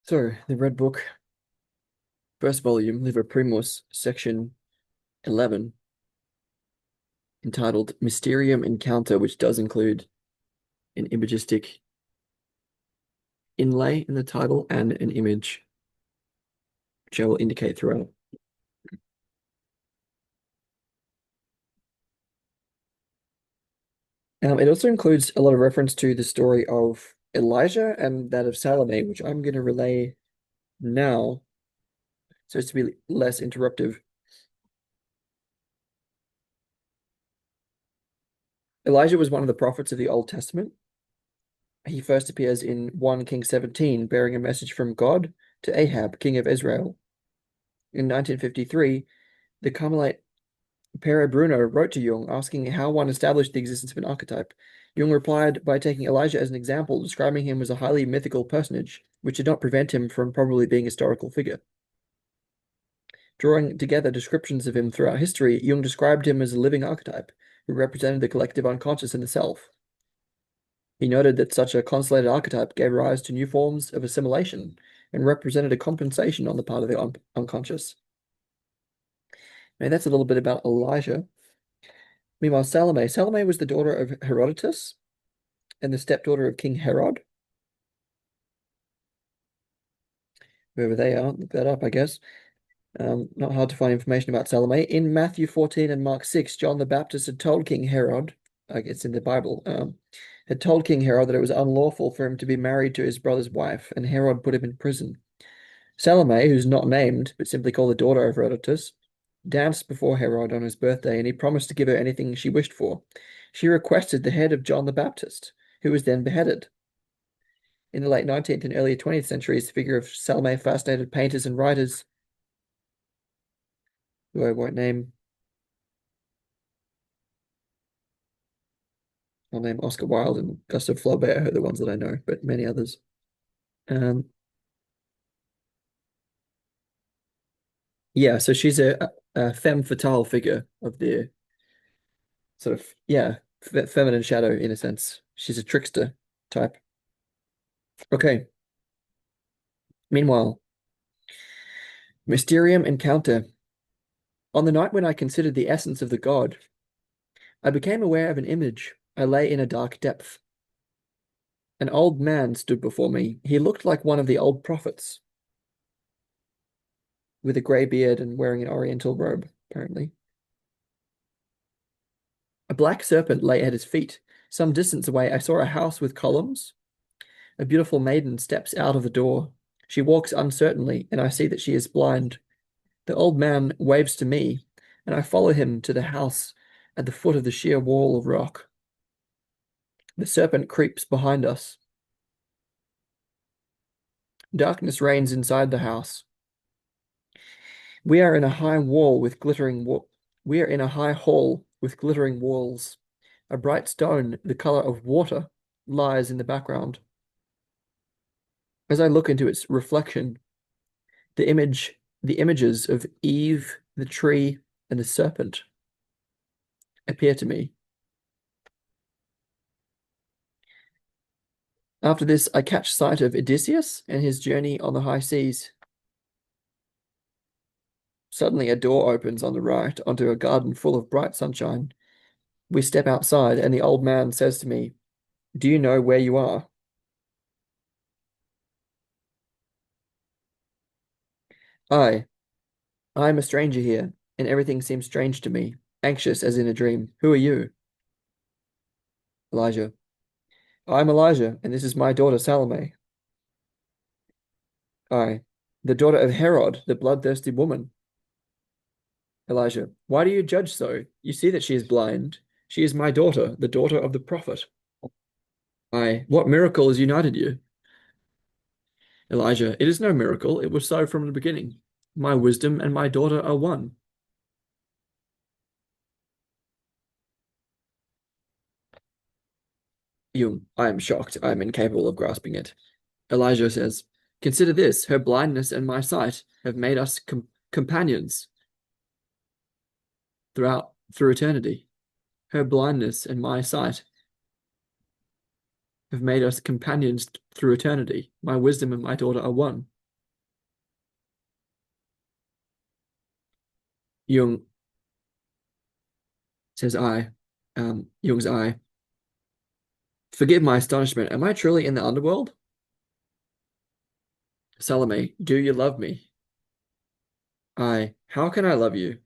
So, the Red Book, first volume, Liber Primus, section 11, entitled Mysterium Encounter, which does include an imagistic inlay in the title and an image, which I will indicate throughout. It also includes a lot of reference to the story of Elijah and that of Salome, which I'm going to relay now, so as to be less interruptive. Elijah was one of the prophets of the Old Testament. He first appears in 1 King 17, bearing a message from God to Ahab, king of Israel. In 1953, the Carmelite Pere Bruno wrote to Jung asking how one established the existence of an archetype. Jung replied by taking Elijah as an example, describing him as a highly mythical personage, which did not prevent him from probably being a historical figure. Drawing together descriptions of him throughout history, Jung described him as a living archetype who represented the collective unconscious in the self. He noted that such a constellated archetype gave rise to new forms of assimilation and represented a compensation on the part of the unconscious. And that's a little bit about Elijah. Meanwhile, Salome was the daughter of Herodotus and the stepdaughter of King Herod. Whoever they are, look that up, I guess. Not hard to find information about Salome. In Matthew 14 and Mark 6, John the Baptist had told King Herod, I guess in the Bible, had told King Herod that it was unlawful for him to be married to his brother's wife, and Herod put him in prison. Salome, who's not named, but simply called the daughter of Herodotus, danced before Herod on his birthday, and he promised to give her anything she wished for. She requested the head of John the Baptist, who was then beheaded. In the late 19th and early 20th centuries, the figure of Salome fascinated painters and writers, who I won't name. I'll name Oscar Wilde and Gustave Flaubert are the ones that I know, but many others. Um, yeah, so she's a femme fatale figure of the sort of, yeah, feminine shadow in a sense. She's a trickster type. Okay. Meanwhile, Mysterium Encounter. On the night when I considered the essence of the god, I became aware of an image. I lay in a dark depth. An old man stood before me. He looked like one of the old prophets, with a grey beard and wearing an oriental robe, apparently. A black serpent lay at his feet. Some distance away, I saw a house with columns. A beautiful maiden steps out of the door. She walks uncertainly, and I see that she is blind. The old man waves to me, and I follow him to the house at the foot of the sheer wall of rock. The serpent creeps behind us. Darkness reigns inside the house. We are in a high wall with glittering We are in a high hall with glittering walls. A bright stone, the color of water, lies in the background. As I look into its reflection, the images of Eve, the tree, and the serpent appear to me. After this, I catch sight of Odysseus and his journey on the high seas. Suddenly, a door opens on the right onto a garden full of bright sunshine. We step outside, and the old man says to me, "Do you know where you are?" I, I am a stranger here, and everything seems strange to me, anxious as in a dream. Who are you? Elijah. I am Elijah, and this is my daughter Salome. I, the daughter of Herod, the bloodthirsty woman. Elijah. Why do you judge so? You see that she is blind. She is my daughter, the daughter of the prophet. I, what miracle has united you? Elijah. It is no miracle. It was so from the beginning. My wisdom and my daughter are one. You, I am shocked. I am incapable of grasping it. Elijah says, "Consider this. Her blindness and my sight have made us companions through eternity. Her blindness and my sight have made us companions through eternity. My wisdom and my daughter are one." Jung says I. Jung's I. Forgive my astonishment. Am I truly in the underworld? Salome, do you love me? I. How can I love you?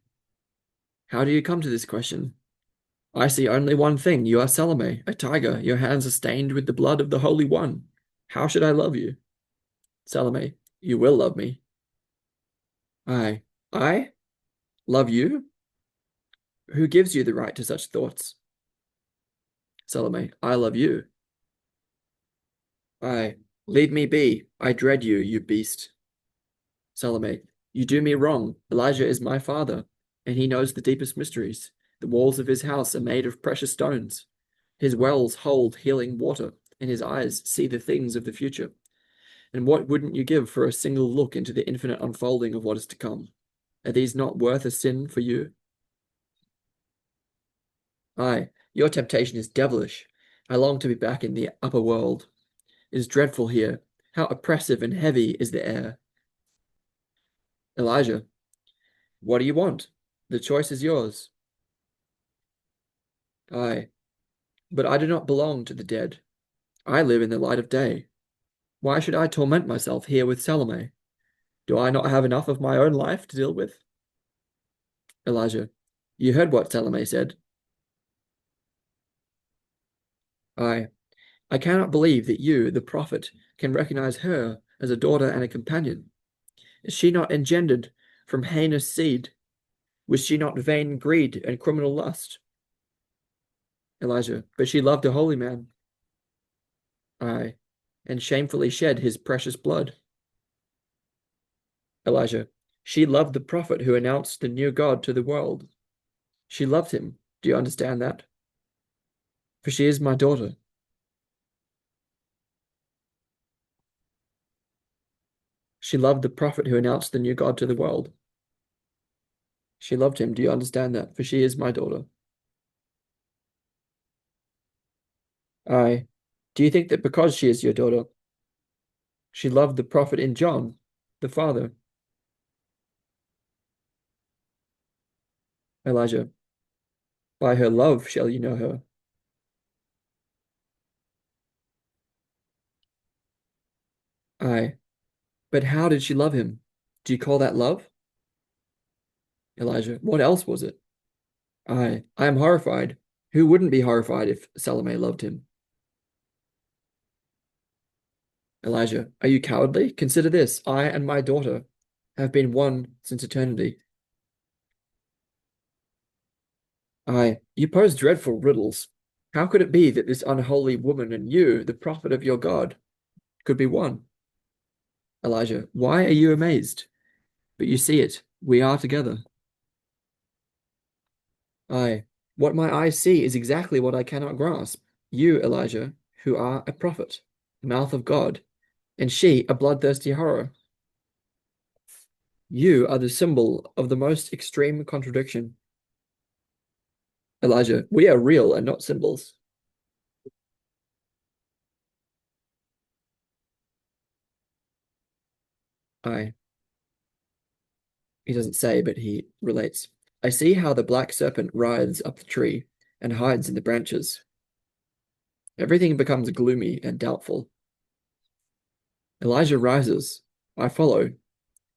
How do you come to this question? I see only one thing. You are Salome, a tiger. Your hands are stained with the blood of the Holy One. How should I love you? Salome, you will love me. I. I? Love you? Who gives you the right to such thoughts? Salome, I love you. I. Leave me be. I dread you, you beast. Salome, you do me wrong. Elijah is my father, and he knows the deepest mysteries. The walls of his house are made of precious stones. His wells hold healing water, and his eyes see the things of the future. And what wouldn't you give for a single look into the infinite unfolding of what is to come? Are these not worth a sin for you? Aye, your temptation is devilish. I long to be back in the upper world. It is dreadful here. How oppressive and heavy is the air. Elijah, what do you want? The choice is yours. Aye, but I do not belong to the dead. I live in the light of day. Why should I torment myself here with Salome? Do I not have enough of my own life to deal with? Elijah, you heard what Salome said. I cannot believe that you, the prophet, can recognize her as a daughter and a companion. Is she not engendered from heinous seed? Was she not vain greed and criminal lust? Elijah, but she loved a holy man. Aye, and shamefully shed his precious blood. Elijah, she loved the prophet who announced the new God to the world. She loved him. Do you understand that? For she is my daughter. She loved the prophet who announced the new God to the world. She loved him. Do you understand that? For she is my daughter. Aye. Do you think that because she is your daughter, she loved the prophet in John, the father? Elijah, by her love shall you know her. Aye. But how did she love him? Do you call that love? Elijah, what else was it? I am horrified. Who wouldn't be horrified if Salome loved him? Elijah, are you cowardly? Consider this. I and my daughter have been one since eternity. You pose dreadful riddles. How could it be that this unholy woman and you, the prophet of your God, could be one? Elijah, why are you amazed? But you see it. We are together. What my eyes see is exactly what I cannot grasp. You, Elijah, who are a prophet, mouth of God, and she a bloodthirsty horror. You are the symbol of the most extreme contradiction. Elijah, we are real and not symbols. I, he doesn't say, but he relates. I see how the black serpent writhes up the tree and hides in the branches. Everything becomes gloomy and doubtful. Elijah rises. I follow,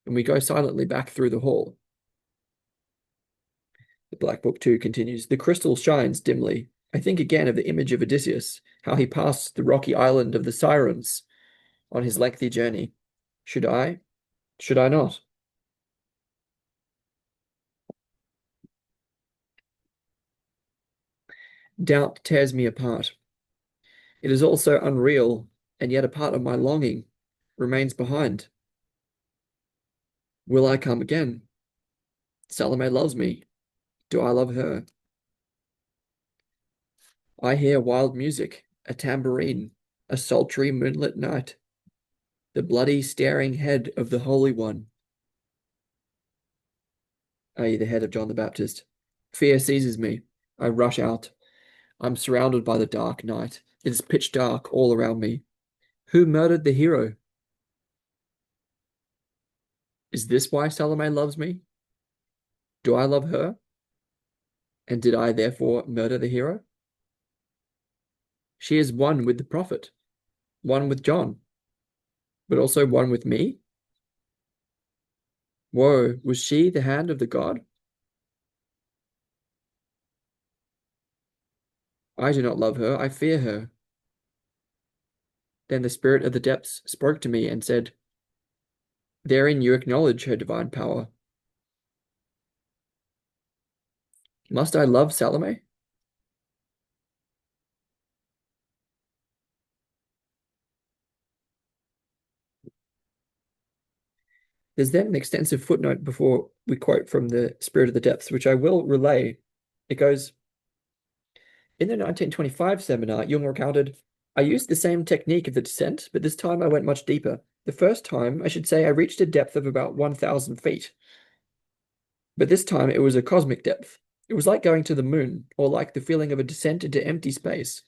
and we go silently back through the hall. The Black Book 2 continues. The crystal shines dimly. I think again of the image of Odysseus, how he passed the rocky island of the Sirens on his lengthy journey. Should I? Should I not? Doubt tears me apart. It is also unreal, and yet a part of my longing remains behind. Will I come again? Salome loves me. Do I love her? I hear wild music, a tambourine, a sultry moonlit night, the bloody staring head of the Holy One, i.e., the head of John the Baptist. Fear seizes me. I rush out. I'm surrounded by the dark night. It is pitch dark all around me. Who murdered the hero? Is this why Salome loves me? Do I love her? And did I therefore murder the hero? She is one with the prophet, one with John, but also one with me. Woe, was she the hand of the god? I do not love her, I fear her. Then the spirit of the depths spoke to me and said, therein you acknowledge her divine power. Must I love Salome? There's then an extensive footnote before we quote from the Spirit of the Depths, which I will relay. It goes, in the 1925 seminar, Jung recounted, I used the same technique of the descent, but this time I went much deeper. The first time, I should say, I reached a depth of about 1,000 feet. But this time it was a cosmic depth. It was like going to the moon, or like the feeling of a descent into empty space.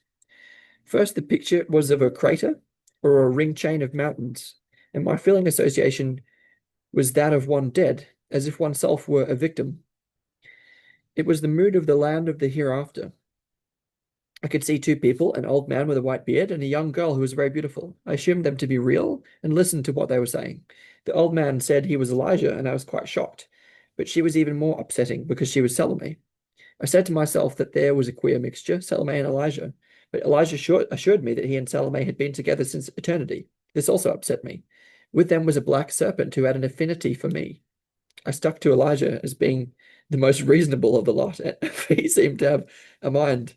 First, the picture was of a crater or a ring chain of mountains, and my feeling association was that of one dead, as if oneself were a victim. It was the mood of the land of the hereafter. I could see two people, an old man with a white beard and a young girl who was very beautiful. I assumed them to be real and listened to what they were saying. The old man said he was Elijah, and I was quite shocked. But she was even more upsetting because she was Salome. I said to myself that there was a queer mixture, Salome and Elijah. But Elijah assured me that he and Salome had been together since eternity. This also upset me. With them was a black serpent who had an affinity for me. I stuck to Elijah as being the most reasonable of the lot. He seemed to have a mind.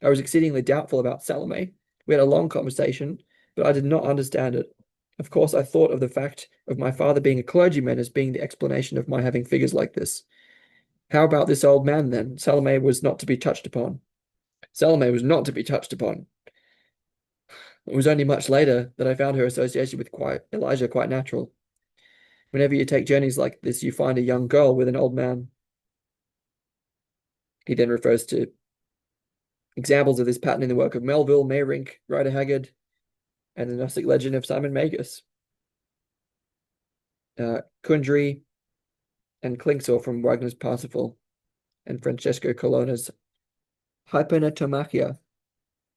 I was exceedingly doubtful about Salome. We had a long conversation, but I did not understand it. Of course, I thought of the fact of my father being a clergyman as being the explanation of my having figures like this. How about this old man then? Salome was not to be touched upon. Salome was not to be touched upon. It was only much later that I found her association with Elijah quite natural. Whenever you take journeys like this, you find a young girl with an old man. He then refers to examples of this pattern in the work of Melville, Meyrink, Rider Haggard, and the Gnostic legend of Simon Magus. Kundry and Klingsor from Wagner's Parsifal, and Francesco Colonna's Hypnotomachia.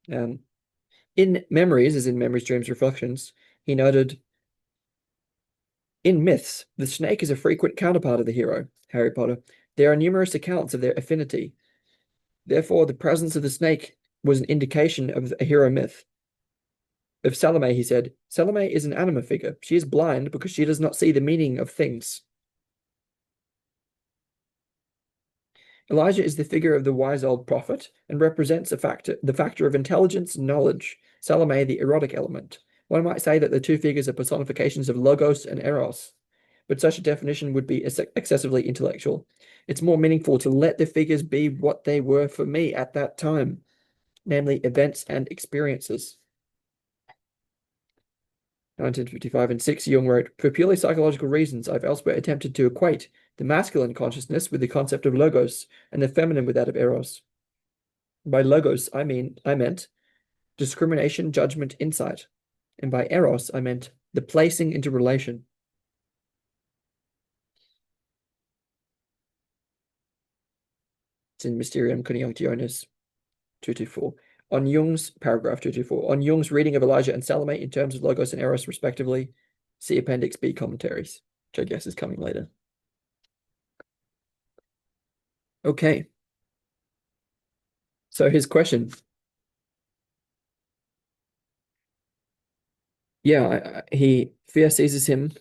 In Memories, as in Memories, Dreams, Reflections, he noted, in myths, the snake is a frequent counterpart of the hero, Harry Potter. There are numerous accounts of their affinity. Therefore, the presence of the snake was an indication of a hero myth. Of Salome, he said, Salome is an anima figure. She is blind because she does not see the meaning of things. Elijah is the figure of the wise old prophet and represents the factor of intelligence and knowledge. Salome, the erotic element. One might say that the two figures are personifications of logos and eros, but such a definition would be excessively intellectual. It's more meaningful to let the figures be what they were for me at that time, namely events and experiences. 1955 and 6, Jung wrote, for purely psychological reasons, I've elsewhere attempted to equate the masculine consciousness with the concept of logos and the feminine with that of eros. By logos, I meant discrimination, judgment, insight. And by eros, I meant the placing into relation. It's in Mysterium Encounter 224. On Jung's, paragraph 224, on Jung's reading of Elijah and Salome in terms of logos and eros, respectively, see Appendix B commentaries, which I guess is coming later. Okay. So his question. Yeah, fear seizes him.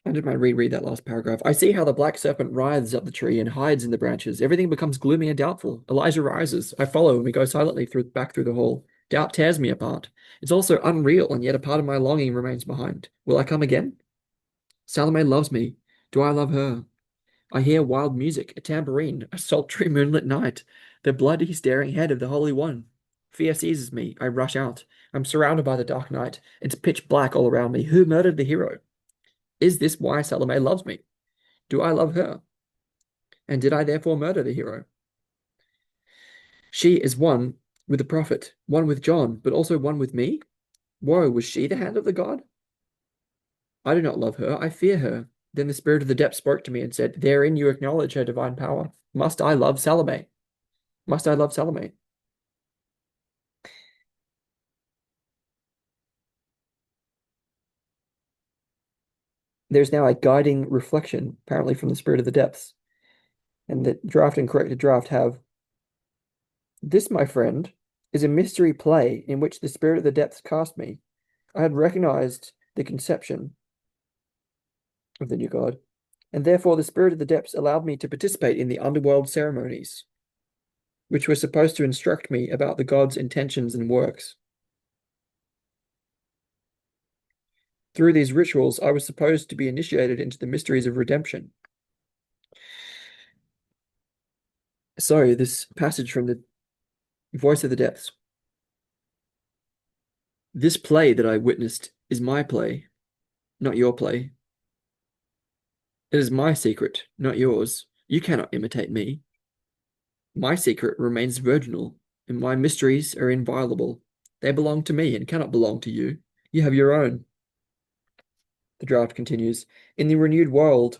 I did my reread that last paragraph. I see how the black serpent writhes up the tree and hides in the branches. Everything becomes gloomy and doubtful. Elijah rises. I follow, and we go silently back through the hall. Doubt tears me apart. It's also unreal, and yet a part of my longing remains behind. Will I come again? Salome loves me. Do I love her? I hear wild music, a tambourine, a sultry moonlit night, the bloody staring head of the Holy One. Fear seizes me. I rush out. I'm surrounded by the dark night. It's pitch black all around me. Who murdered the hero? Is this why Salome loves me? Do I love her? And did I therefore murder the hero? She is one with the prophet, one with John, but also one with me? Woe, was she the hand of the god? I do not love her, I fear her. Then the spirit of the depth spoke to me and said, therein you acknowledge her divine power. Must I love Salome? Must I love Salome? There's now a guiding reflection, apparently from the spirit of the depths. And the draft and corrected draft have this, my friend, is a mystery play in which the spirit of the depths cast me. I had recognized the conception of the new god, and therefore the spirit of the depths allowed me to participate in the underworld ceremonies, which were supposed to instruct me about the god's intentions and works. Through these rituals, I was supposed to be initiated into the mysteries of redemption. So, this passage from the Voice of the Depths. This play that I witnessed is my play, not your play. It is my secret, not yours. You cannot imitate me. My secret remains virginal, and my mysteries are inviolable. They belong to me and cannot belong to you. You have your own. The draft continues. In the renewed world,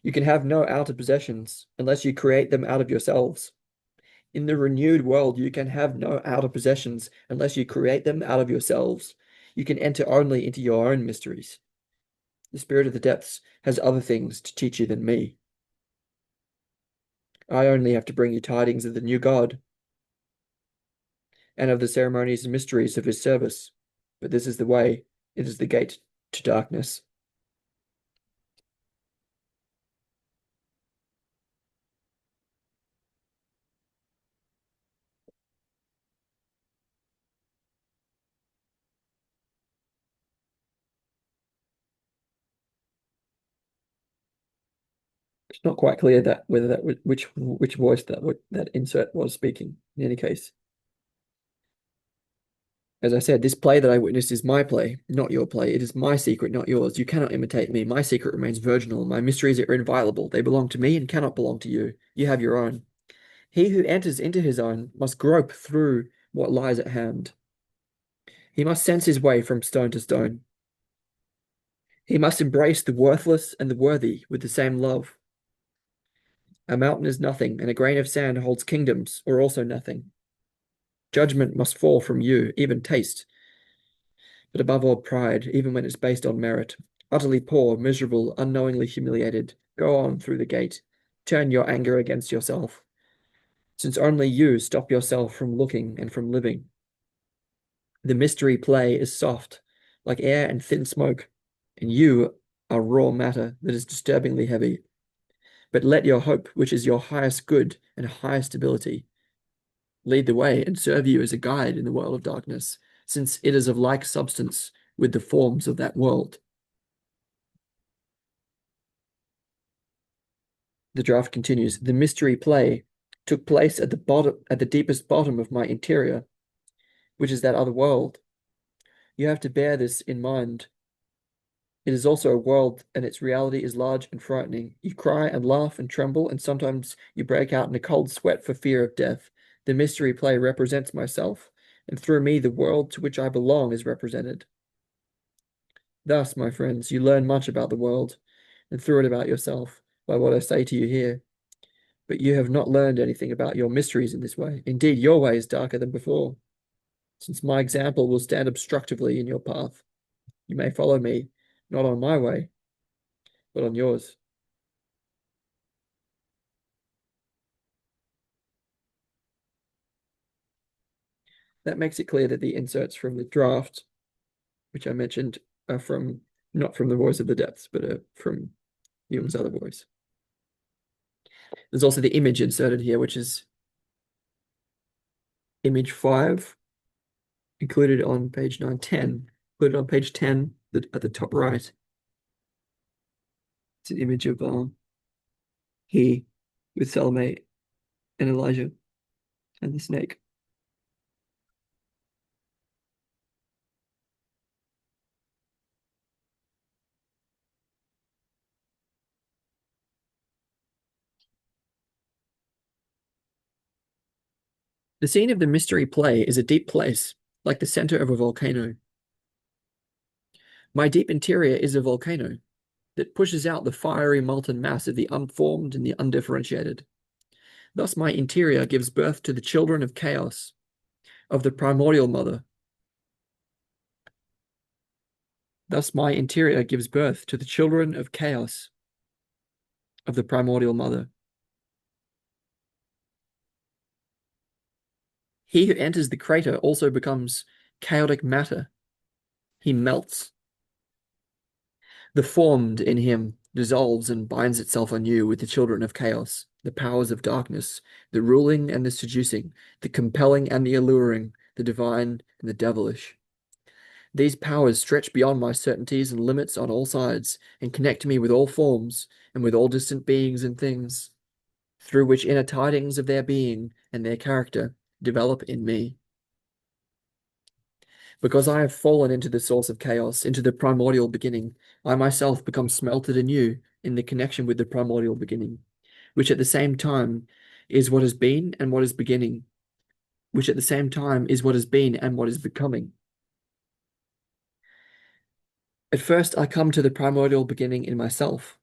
you can have no outer possessions unless you create them out of yourselves. In the renewed world, you can have no outer possessions unless you create them out of yourselves. You can enter only into your own mysteries. The spirit of the depths has other things to teach you than me. I only have to bring you tidings of the new God and of the ceremonies and mysteries of his service. But this is the way, it is the gate to darkness. It's not quite clear that whether that which voice that insert was speaking. In any case, as I said, this play that I witnessed is my play, not your play. It is my secret, not yours. You cannot imitate me. My secret remains virginal. My mysteries are inviolable. They belong to me and cannot belong to you. You have your own. He who enters into his own must grope through what lies at hand. He must sense his way from stone to stone. He must embrace the worthless and the worthy with the same love. A mountain is nothing, and a grain of sand holds kingdoms, or also nothing. Judgment must fall from you, even taste, but above all pride, even when it's based on merit. Utterly poor, miserable, unknowingly humiliated, go on through the gate. Turn your anger against yourself, since only you stop yourself from looking and from living. The mystery play is soft, like air and thin smoke, and you are raw matter that is disturbingly heavy. But let your hope, which is your highest good and highest ability, lead the way and serve you as a guide in the world of darkness, since it is of like substance with the forms of that world. The draft continues. The mystery play took place at the deepest bottom of my interior, which is that other world. You have to bear this in mind. It is also a world, and its reality is large and frightening. You cry and laugh and tremble, and sometimes you break out in a cold sweat for fear of death. The mystery play represents myself, and through me the world to which I belong is represented. Thus, my friends, you learn much about the world, and through it about yourself, by what I say to you here. But you have not learned anything about your mysteries in this way. Indeed, your way is darker than before, since my example will stand obstructively in your path. You may follow me, not on my way, but on yours. That makes it clear that the inserts from the draft, which I mentioned, are from not from the Voice of the Depths, but from Jung's other voice. There's also the image inserted here, which is image 5, included on page 910, included on page 10 at the top right. It's an image of he with Salome and Elijah and the snake. The scene of the mystery play is a deep place, like the center of a volcano. My deep interior is a volcano. that pushes out the fiery molten mass of the unformed and the undifferentiated. Thus my interior gives birth to the children of chaos, of the primordial mother. Thus my interior gives birth to the children of chaos, of the primordial mother. He who enters the crater also becomes chaotic matter. He melts. The formed in him dissolves and binds itself anew with the children of chaos, the powers of darkness, the ruling and the seducing, the compelling and the alluring, the divine and the devilish. These powers stretch beyond my certainties and limits on all sides, and connect me with all forms and with all distant beings and things, through which inner tidings of their being and their character develop in me. Because I have fallen into the source of chaos, into the primordial beginning, I myself become smelted anew in the connection with the primordial beginning, which at the same time is what has been and what is beginning, which at the same time is what has been and what is becoming. At first, I come to the primordial beginning in myself,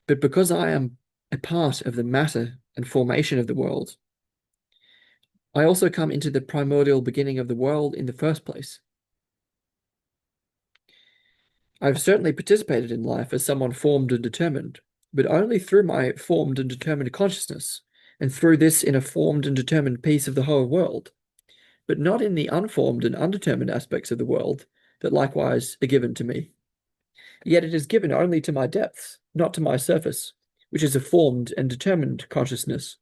but because I am a part of the matter and formation of the world, I also come into the primordial beginning of the world in the first place. I've certainly participated in life as someone formed and determined, but only through my formed and determined consciousness, and through this in a formed and determined piece of the whole world, but not in the unformed and undetermined aspects of the world that likewise are given to me. Yet it is given only to my depths, not to my surface, which is a formed and determined consciousness.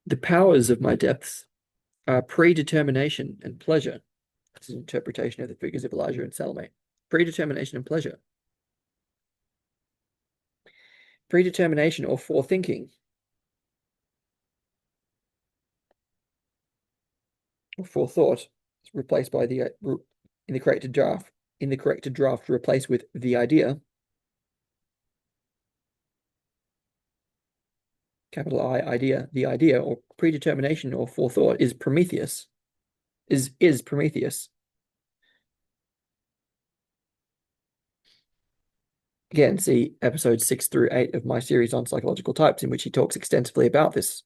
The powers of my depths are predetermination and pleasure. That's an interpretation of the figures of Elijah and Salome. Predetermination and pleasure. Predetermination or forethinking, or forethought, is replaced by the in the corrected draft replaced with the idea, capital I, idea, the idea, or predetermination or forethought is Prometheus. Is Prometheus. Again, see episodes 6 through 8 of my series on psychological types, in which he talks extensively about this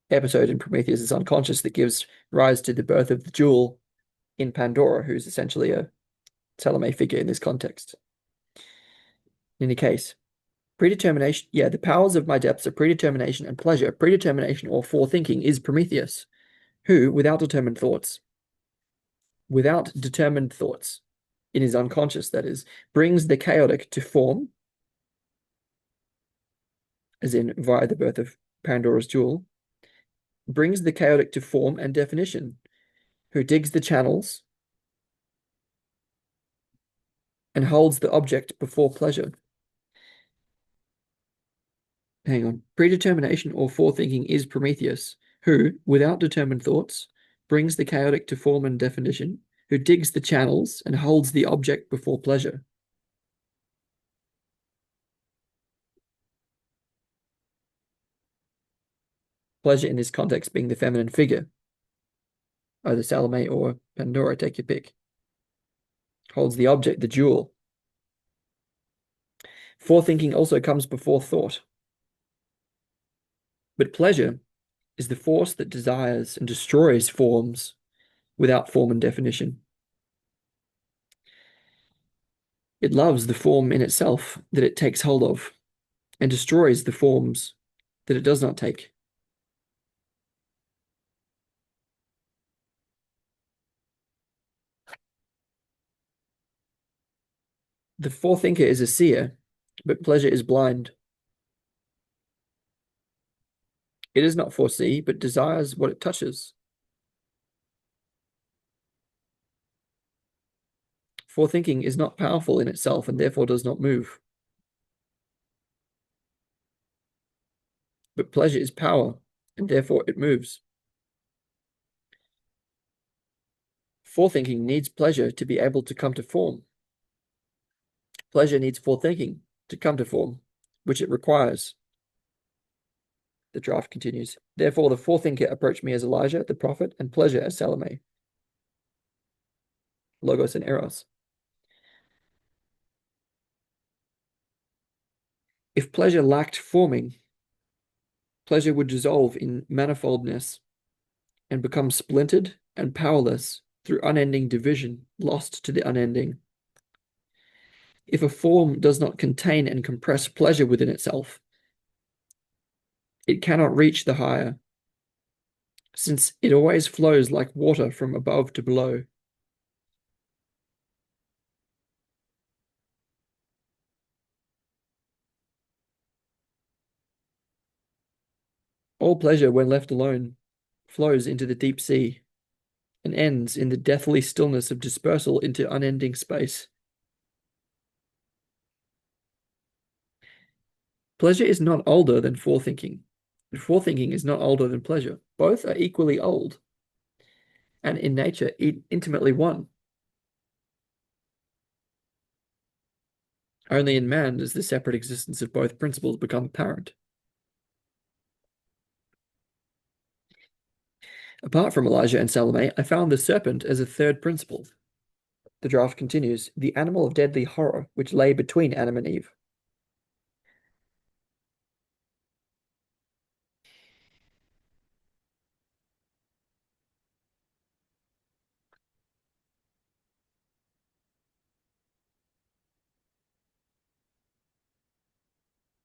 episode in Prometheus's unconscious that gives rise to the birth of the jewel in Pandora, who's essentially a Salome figure in this context. In any case, predetermination, the powers of my depths are predetermination and pleasure. Predetermination or forethinking is Prometheus, who, without determined thoughts, in his unconscious, that is, brings the chaotic to form, as in via the birth of Pandora's jewel, brings the chaotic to form and definition, who digs the channels and holds the object before pleasure. Hang on. Predetermination or forethinking is Prometheus, who, without determined thoughts, brings the chaotic to form and definition, who digs the channels and holds the object before pleasure. Pleasure in this context being the feminine figure, either Salome or Pandora, take your pick. Holds the object, the jewel. Forethinking also comes before thought. But pleasure is the force that desires and destroys forms without form and definition. It loves the form in itself that it takes hold of, and destroys the forms that it does not take. The forethinker is a seer, but pleasure is blind. It does not foresee, but desires what it touches. Forethinking is not powerful in itself and therefore does not move. But pleasure is power, and therefore it moves. Forethinking needs pleasure to be able to come to form. Pleasure needs forethinking to come to form, which it requires. The draft continues. Therefore, the forethinker approached me as Elijah, the prophet, and pleasure as Salome. Logos and eros. If pleasure lacked forming, pleasure would dissolve in manifoldness and become splintered and powerless through unending division, lost to the unending. If a form does not contain and compress pleasure within itself, it cannot reach the higher, since it always flows like water from above to below. All pleasure, when left alone, flows into the deep sea and ends in the deathly stillness of dispersal into unending space. Pleasure is not older than forethinking. Forethinking is not older than pleasure. Both are equally old, and in nature, intimately one. Only in man does the separate existence of both principles become apparent. Apart from Elijah and Salome, I found the serpent as a third principle. The draft continues, the animal of deadly horror which lay between Adam and Eve.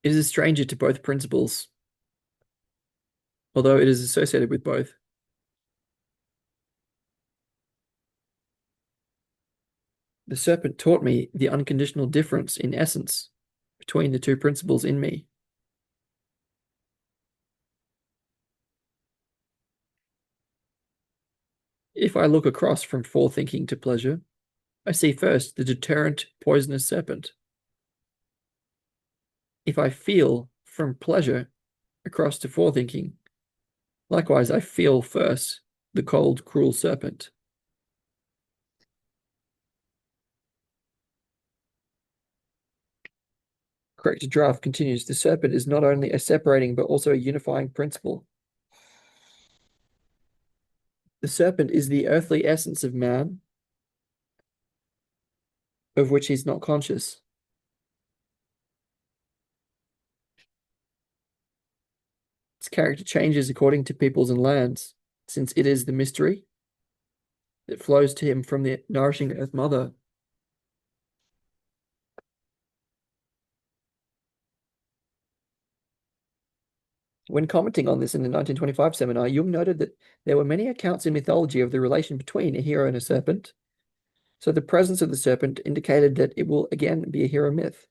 It is a stranger to both principles, although it is associated with both. The serpent taught me the unconditional difference in essence between the two principles in me. If I look across from forethinking to pleasure, I see first the deterrent poisonous serpent. If I feel from pleasure across to forethinking, likewise I feel first the cold, cruel serpent. Corrected draft continues. The serpent is not only a separating but also a unifying principle. The serpent is the earthly essence of man, of which he's not conscious. Its character changes according to peoples and lands, since it is the mystery that flows to him from the nourishing earth mother. When commenting on this in the 1925 seminar, Jung noted that there were many accounts in mythology of the relation between a hero and a serpent. So the presence of the serpent indicated that it will again be a hero myth.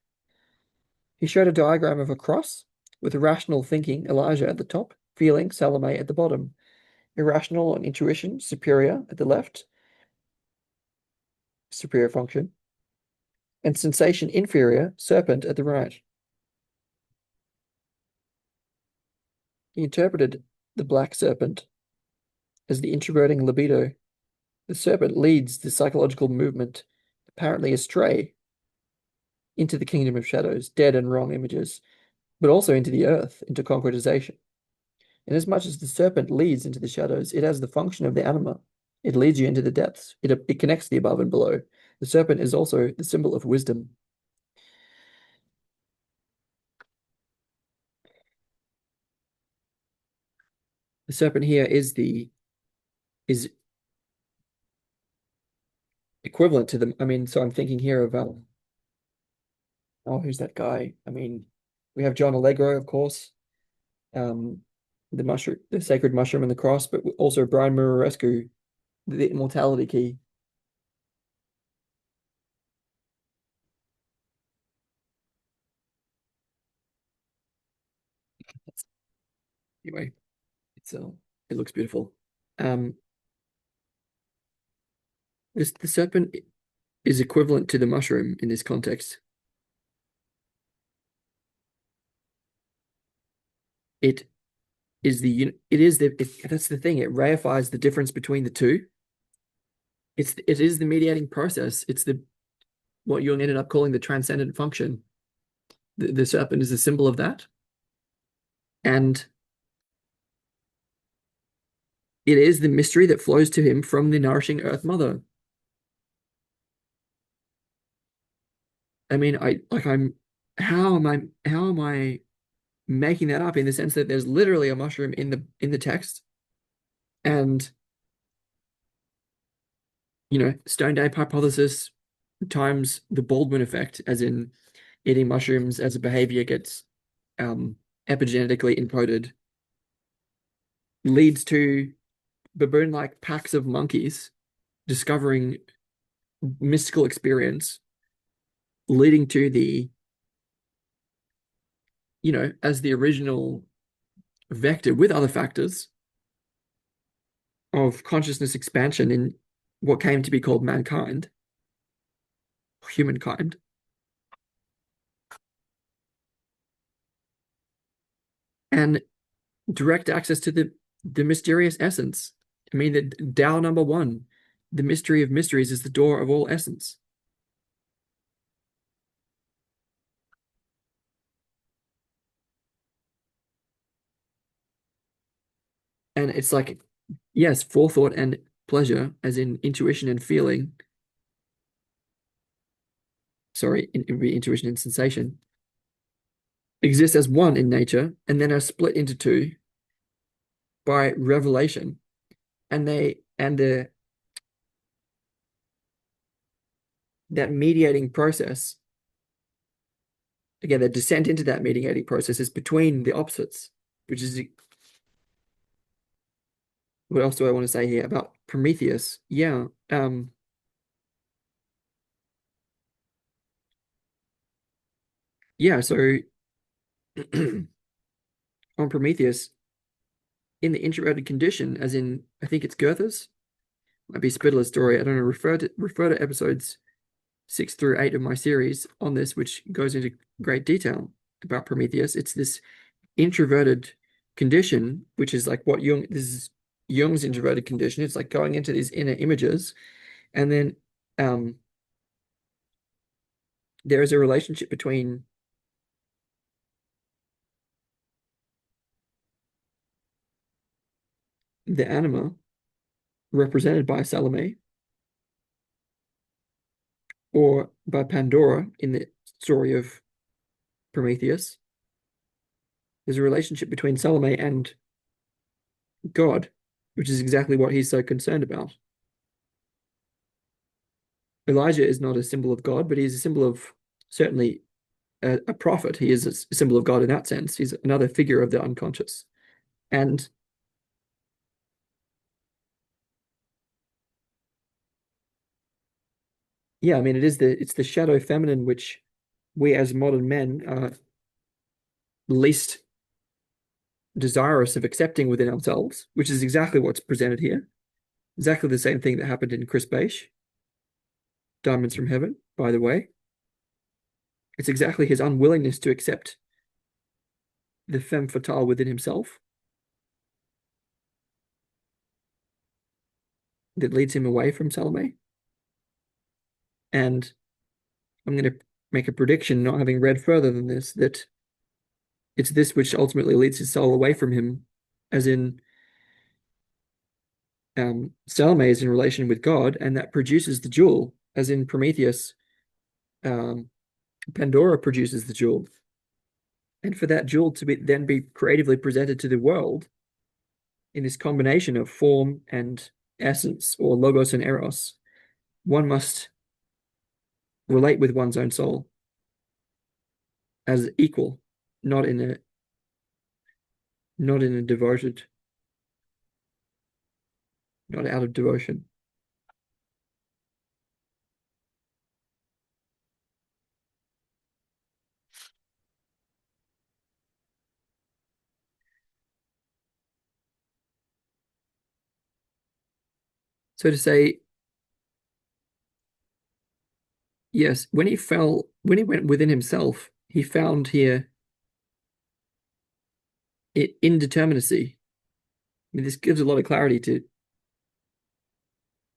He showed a diagram of a cross with rational thinking, Elijah at the top, feeling, Salome at the bottom, irrational and intuition, superior at the left, superior function, and sensation, inferior, serpent at the right. He interpreted the black serpent as the introverting libido. The serpent leads the psychological movement, apparently astray, into the kingdom of shadows, dead and wrong images, but also into the earth, into concretization. Inasmuch as the serpent leads into the shadows, it has the function of the anima. It leads you into the depths. It connects the above and below. The serpent is also the symbol of wisdom. The serpent here is equivalent to the. I mean, so I'm thinking here of oh, who's that guy? I mean, we have John Allegro, of course, um, the mushroom, the sacred mushroom and the cross, but also Brian Murarescu, the immortality key. Anyway, it's it looks beautiful. Um, the serpent is equivalent to the mushroom in this context. It is that's the thing. It reifies the difference between the two. It is the mediating process. It's the what Jung ended up calling the transcendent function. The serpent is a symbol of that, and It is the mystery that flows to him from the nourishing Earth Mother. I mean, how am I making that up in the sense that there's literally a mushroom in the text, and Stone Ape hypothesis times the Baldwin effect, as in eating mushrooms as a behavior gets epigenetically encoded, leads to baboon-like packs of monkeys discovering mystical experience, leading to as the original vector with other factors of consciousness expansion in what came to be called mankind, humankind, and direct access to the mysterious essence. I mean, the Tao number one, the mystery of mysteries is the door of all essence. And it's like, yes, forethought and pleasure, as in intuition and feeling. Sorry, it would be intuition and sensation, exist as one in nature and then are split into two by revelation. And the that mediating process, again, the descent into that mediating process is between the opposites, which is what else do I want to say here about Prometheus? Yeah. Yeah, so on Prometheus, in the introverted condition, as in I think it's Goethe's, might be Spitler's story. I don't know, refer to episodes 6 through 8 of my series on this, which goes into great detail about Prometheus. It's this introverted condition, which is like this is Jung's introverted condition. It's like going into these inner images, and then there is a relationship between the anima, represented by Salome, or by Pandora in the story of Prometheus. There's a relationship between Salome and God, which is exactly what he's so concerned about. Elijah is not a symbol of God, but he's a symbol of certainly a prophet. He is a symbol of God in that sense. He's another figure of the unconscious. And yeah, I mean, it's the shadow feminine which we as modern men are least desirous of accepting within ourselves, which is exactly what's presented here. Exactly the same thing that happened in Chris Beisch, Diamonds from Heaven, by the way. It's exactly his unwillingness to accept the femme fatale within himself that leads him away from Salome. And I'm going to make a prediction, not having read further than this, that it's this which ultimately leads his soul away from him, as in Salome is in relation with God, and that produces the jewel, as in Prometheus, um, Pandora produces the jewel. And for that jewel to then be creatively presented to the world in this combination of form and essence, or logos and eros, one must relate with one's own soul as equal, not in a devoted, not out of devotion. So to say, yes, when he went within himself, he found here indeterminacy. I mean, this gives a lot of clarity to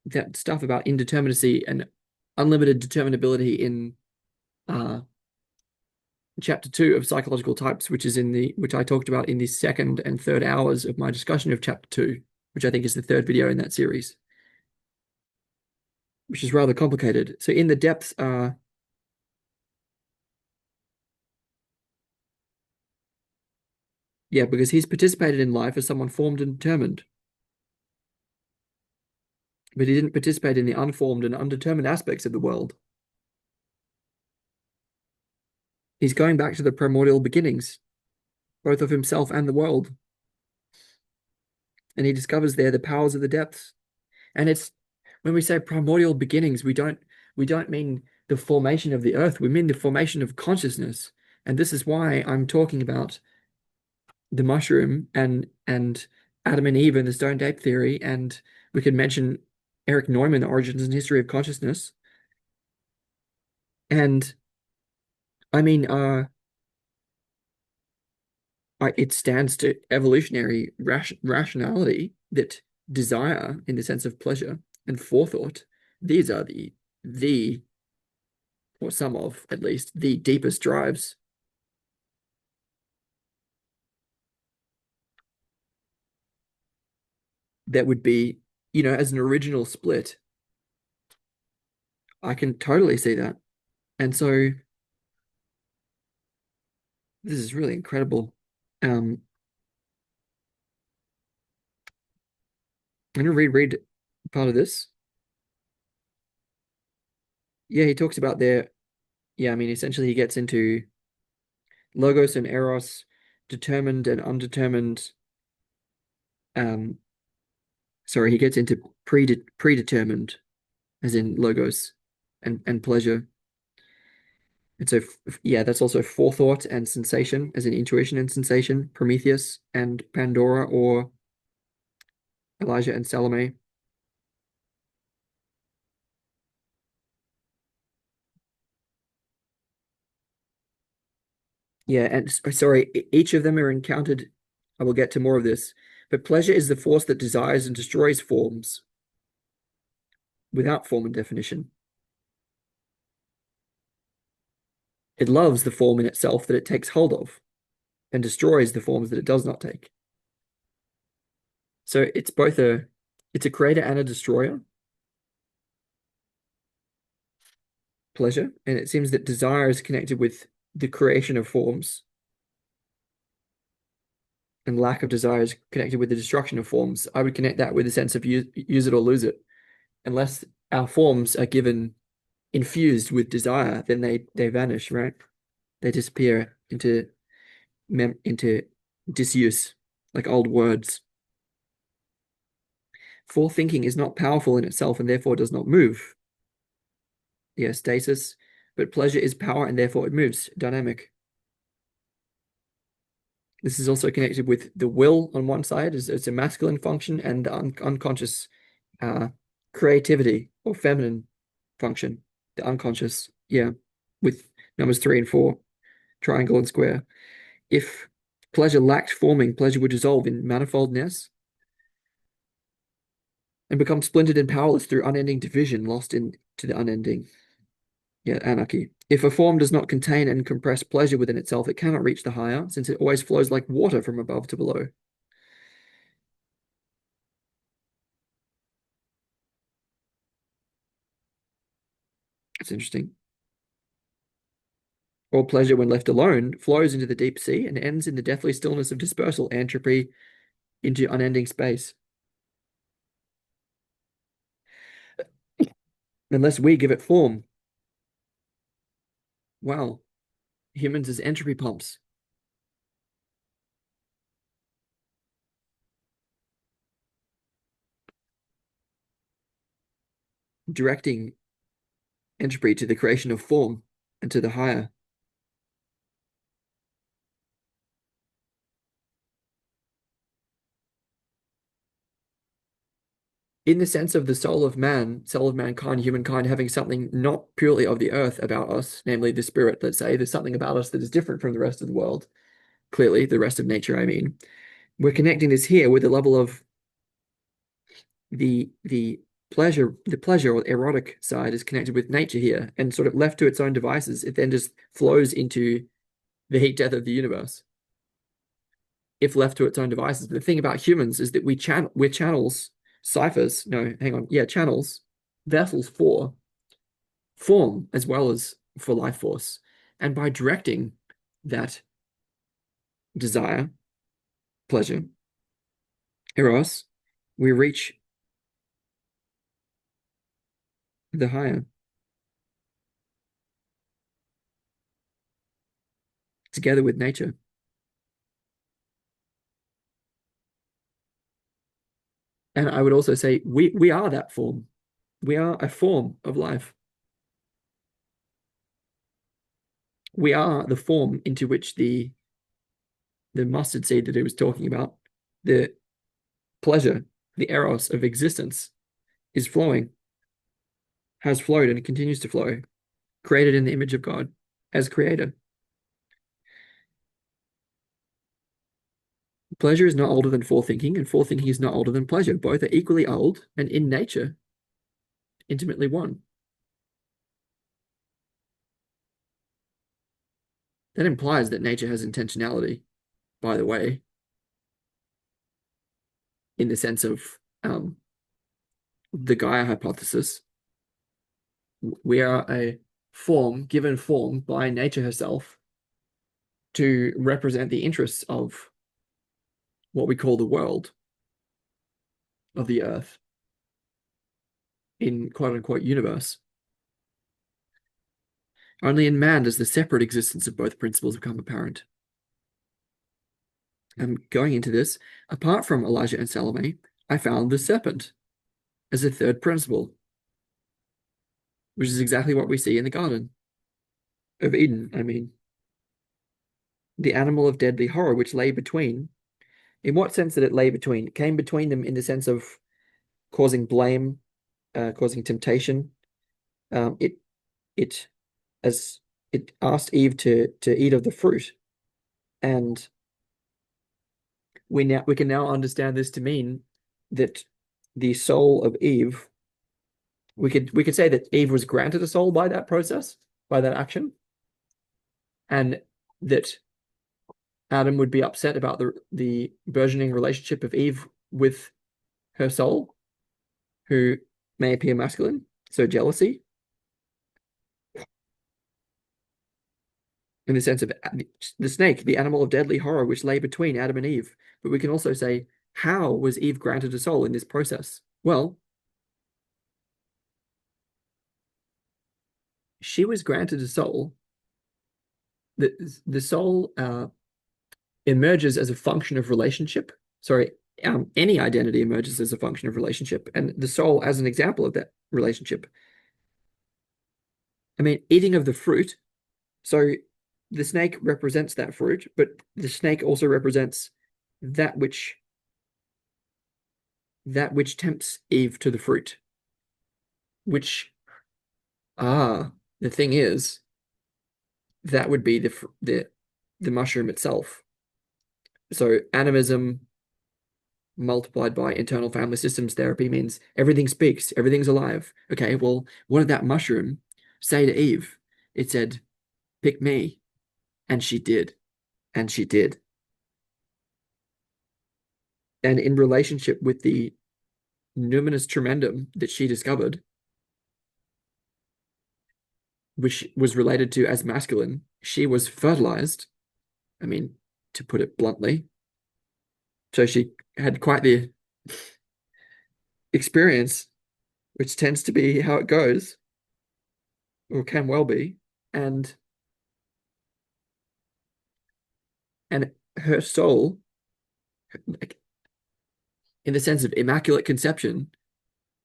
that stuff about indeterminacy and unlimited determinability in uh, chapter 2 of psychological types, which I talked about in the second and third hours of my discussion of chapter 2. which I think is the third video in that series, which is rather complicated. So in the depths are, yeah, because he's participated in life as someone formed and determined, but he didn't participate in the unformed and undetermined aspects of the world. He's going back to the primordial beginnings, both of himself and the world, and he discovers there the powers of the depths. And it's when we say primordial beginnings, we don't mean the formation of the earth, we mean the formation of consciousness. And this is why I'm talking about the mushroom and Adam and Eve and the stone ape theory, and we could mention Eric Neumann, Origins and History of Consciousness. And I mean, it stands to evolutionary rationality that desire, in the sense of pleasure, and forethought, these are the or some of at least the deepest drives that would be, as an original split. I can totally see that. And so this is really incredible. Um, I'm gonna reread part of this. Yeah, he talks about their, yeah, I mean, essentially he gets into logos and eros, determined and undetermined. Um, sorry, he gets into predetermined, as in logos and pleasure. And so, yeah, that's also forethought and sensation, as in intuition and sensation, Prometheus and Pandora, or Elijah and Salome. Yeah, and sorry, each of them are encountered. I will get to more of this, but pleasure is the force that desires and destroys forms without form and definition. It loves the form in itself that it takes hold of and destroys the forms that it does not take. So it's a creator and a destroyer, pleasure, and it seems that desire is connected with the creation of forms, and lack of desire is connected with the destruction of forms. I would connect that with a sense of use it or lose it. Unless our forms are given infused with desire, then they vanish, right? They disappear into disuse, like old words. Forethinking is not powerful in itself and therefore does not move. Yeah, stasis. But pleasure is power and therefore it moves, dynamic. This is also connected with the will on one side, as it's a masculine function, and the unconscious uh, creativity or feminine function, the unconscious, yeah, with numbers 3 and 4, triangle and square. If pleasure lacked forming, pleasure would dissolve in manifoldness and become splintered and powerless through unending division, lost into the unending. Yeah, anarchy. If a form does not contain and compress pleasure within itself, it cannot reach the higher, since it always flows like water from above to below. It's interesting. All pleasure, when left alone, flows into the deep sea and ends in the deathly stillness of dispersal, entropy into unending space. Unless we give it form. Wow. Humans as entropy pumps, directing entropy to the creation of form and to the higher. In the sense of the soul of man, soul of mankind, humankind having something not purely of the earth about us, namely the spirit, let's say, there's something about us that is different from the rest of the world. Clearly, the rest of nature, I mean. We're connecting this here with the level of the pleasure or erotic side is connected with nature here, and sort of left to its own devices, it then just flows into the heat death of the universe. if left to its own devices. But the thing about humans is that we're channels, ciphers, no, hang on, yeah, channels, vessels for form as well as for life force. And by directing that desire, pleasure, eros, we reach the higher together with nature. And I would also say we are that form. We are a form of life. We are the form into which the mustard seed that he was talking about, the pleasure, the eros of existence is flowing, has flowed and continues to flow, created in the image of God as creator. Pleasure is not older than forethinking, and forethinking is not older than pleasure. Both are equally old and in nature intimately one. That implies that nature has intentionality, by the way, in the sense of the Gaia hypothesis. We are a form given form by nature herself to represent the interests of what we call the world, of the earth, in quote unquote universe. Only in man does the separate existence of both principles become apparent. And going into this, apart from Elijah and Salome, I found the serpent as a third principle, which is exactly what we see in the Garden of Eden. I mean, the animal of deadly horror which lay between. In what sense did it lay between? It came between them in the sense of causing blame, causing temptation. It it as it asked Eve to eat of the fruit, and we can now understand this to mean that the soul of Eve, we could say that Eve was granted a soul by that process, by that action, and that Adam would be upset about the burgeoning relationship of Eve with her soul, who may appear masculine, so jealousy, in the sense of the snake, the animal of deadly horror which lay between Adam and Eve. But we can also say, how was Eve granted a soul in this process? Well, she was granted a soul. The soul emerges as a function of relationship. Sorry, any identity emerges as a function of relationship, and the soul as an example of that relationship. I mean, eating of the fruit. So the snake represents that fruit, but the snake also represents that which tempts Eve to the fruit. Which the thing is, that would be the mushroom itself. So animism multiplied by internal family systems therapy means everything speaks, everything's alive. Okay, well, what did that mushroom say to Eve? It said, pick me. And she did. And she did. And in relationship with the numinous tremendum that she discovered, which was related to as masculine, she was fertilized. I mean, to put it bluntly. So she had quite the experience, which tends to be how it goes, or can well be. And and her soul, in the sense of immaculate conception,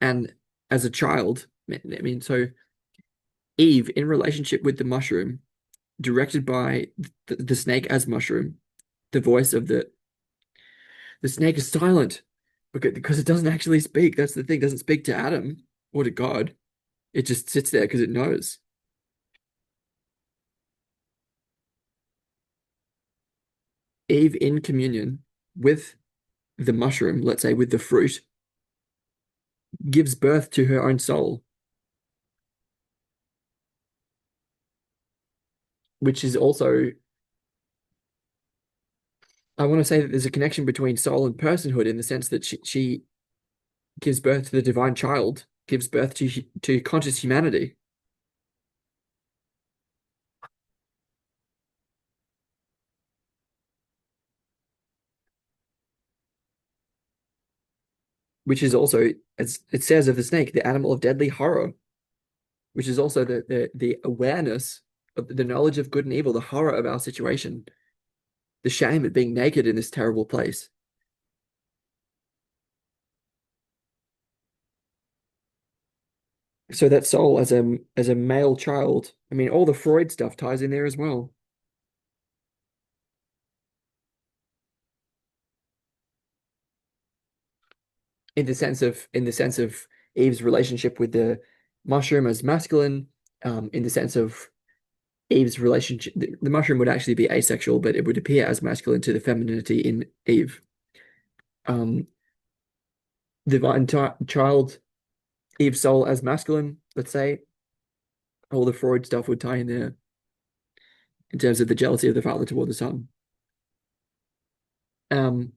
and as a child, I mean, so Eve in relationship with the mushroom, directed by the snake as mushroom, the voice of the snake is silent because it doesn't actually speak. That's the thing. It doesn't speak to Adam or to God. It just sits there because it knows. Eve in communion with the mushroom, let's say with the fruit, gives birth to her own soul, which is also I want to say that there's a connection between soul and personhood in the sense that she gives birth to the divine child, gives birth to conscious humanity, which is also, as it says of the snake, the animal of deadly horror, which is also the awareness of the knowledge of good and evil, the horror of our situation, the shame at being naked in this terrible place. So that soul as a male child, I mean, all the Freud stuff ties in there as well. In the sense of Eve's relationship with the mushroom as masculine, in the sense of Eve's relationship, the mushroom would actually be asexual, but it would appear as masculine to the femininity in Eve. Um, Divine child, Eve's soul as masculine, let's say, all the Freud stuff would tie in there in terms of the jealousy of the father toward the son. Um,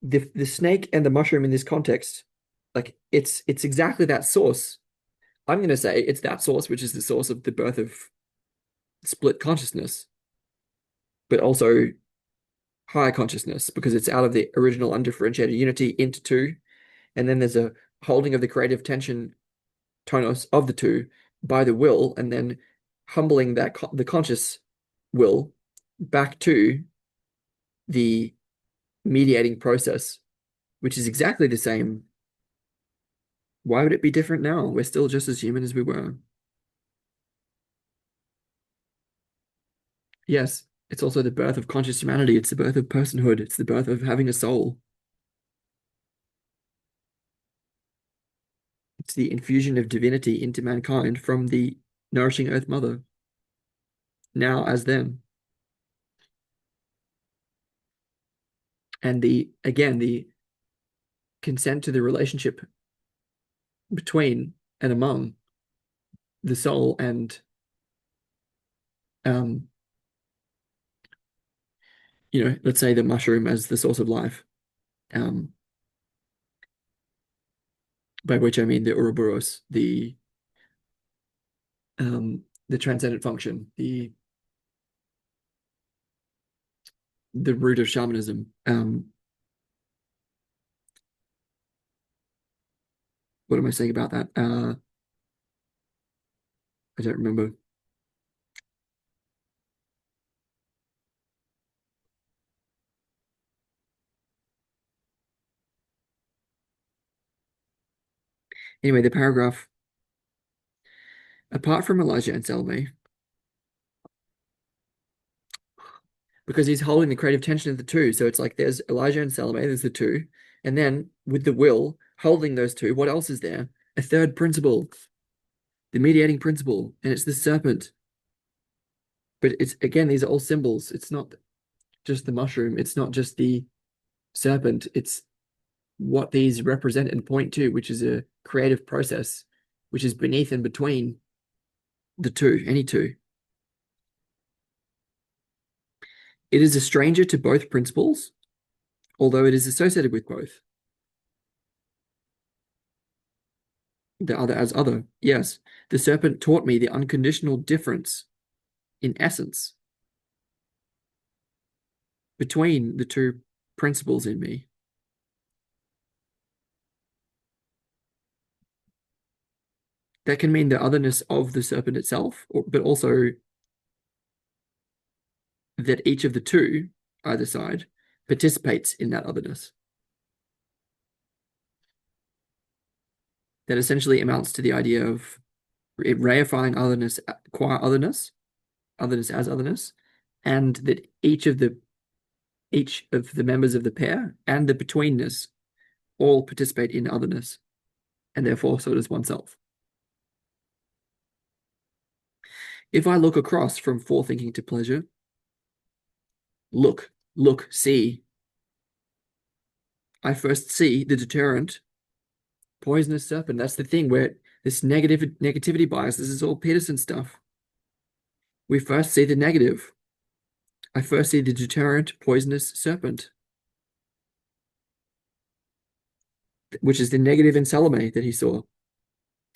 the snake and the mushroom in this context, like it's exactly that source. I'm going to say it's that source, which is the source of the birth of split consciousness, but also higher consciousness because it's out of the original undifferentiated unity into two, and then there's a holding of the creative tension tonos of the two by the will, and then humbling the conscious will back to the mediating process, which is exactly the same. Why would it be different now? We're still just as human as we were. Yes, it's also the birth of conscious humanity. It's the birth of personhood. It's the birth of having a soul. It's the infusion of divinity into mankind from the nourishing Earth Mother, now as them. And the consent to the relationship between and among the soul and um, let's say the mushroom as the source of life. Um, by which I mean the Ouroboros, the transcendent function, the root of shamanism. What am I saying about that? I don't remember. Anyway, the paragraph, apart from Elijah and Salome, because he's holding the creative tension of the two. So it's like there's Elijah and Salome, there's the two. And then with the will holding those two, what else is there? A third principle, the mediating principle, and it's the serpent. But it's again, these are all symbols. It's not just the mushroom, it's not just the serpent, it's what these represent and point to, which is a creative process, which is beneath and between the two, any two. It is a stranger to both principles, although it is associated with both. The other as other. Yes, the serpent taught me the unconditional difference in essence between the two principles in me. That can mean the otherness of the serpent itself, but also that each of the two, either side, participates in that otherness. That essentially amounts to the idea of reifying otherness, qua otherness, otherness as otherness, and that each of the members of the pair and the betweenness all participate in otherness, and therefore so does oneself. If I look across from forethinking to pleasure, see, I first see the deterrent poisonous serpent. That's the thing where This negativity bias, this is all Peterson stuff. We first see the negative. I first see the deterrent poisonous serpent, which is the negative in Salome that he saw.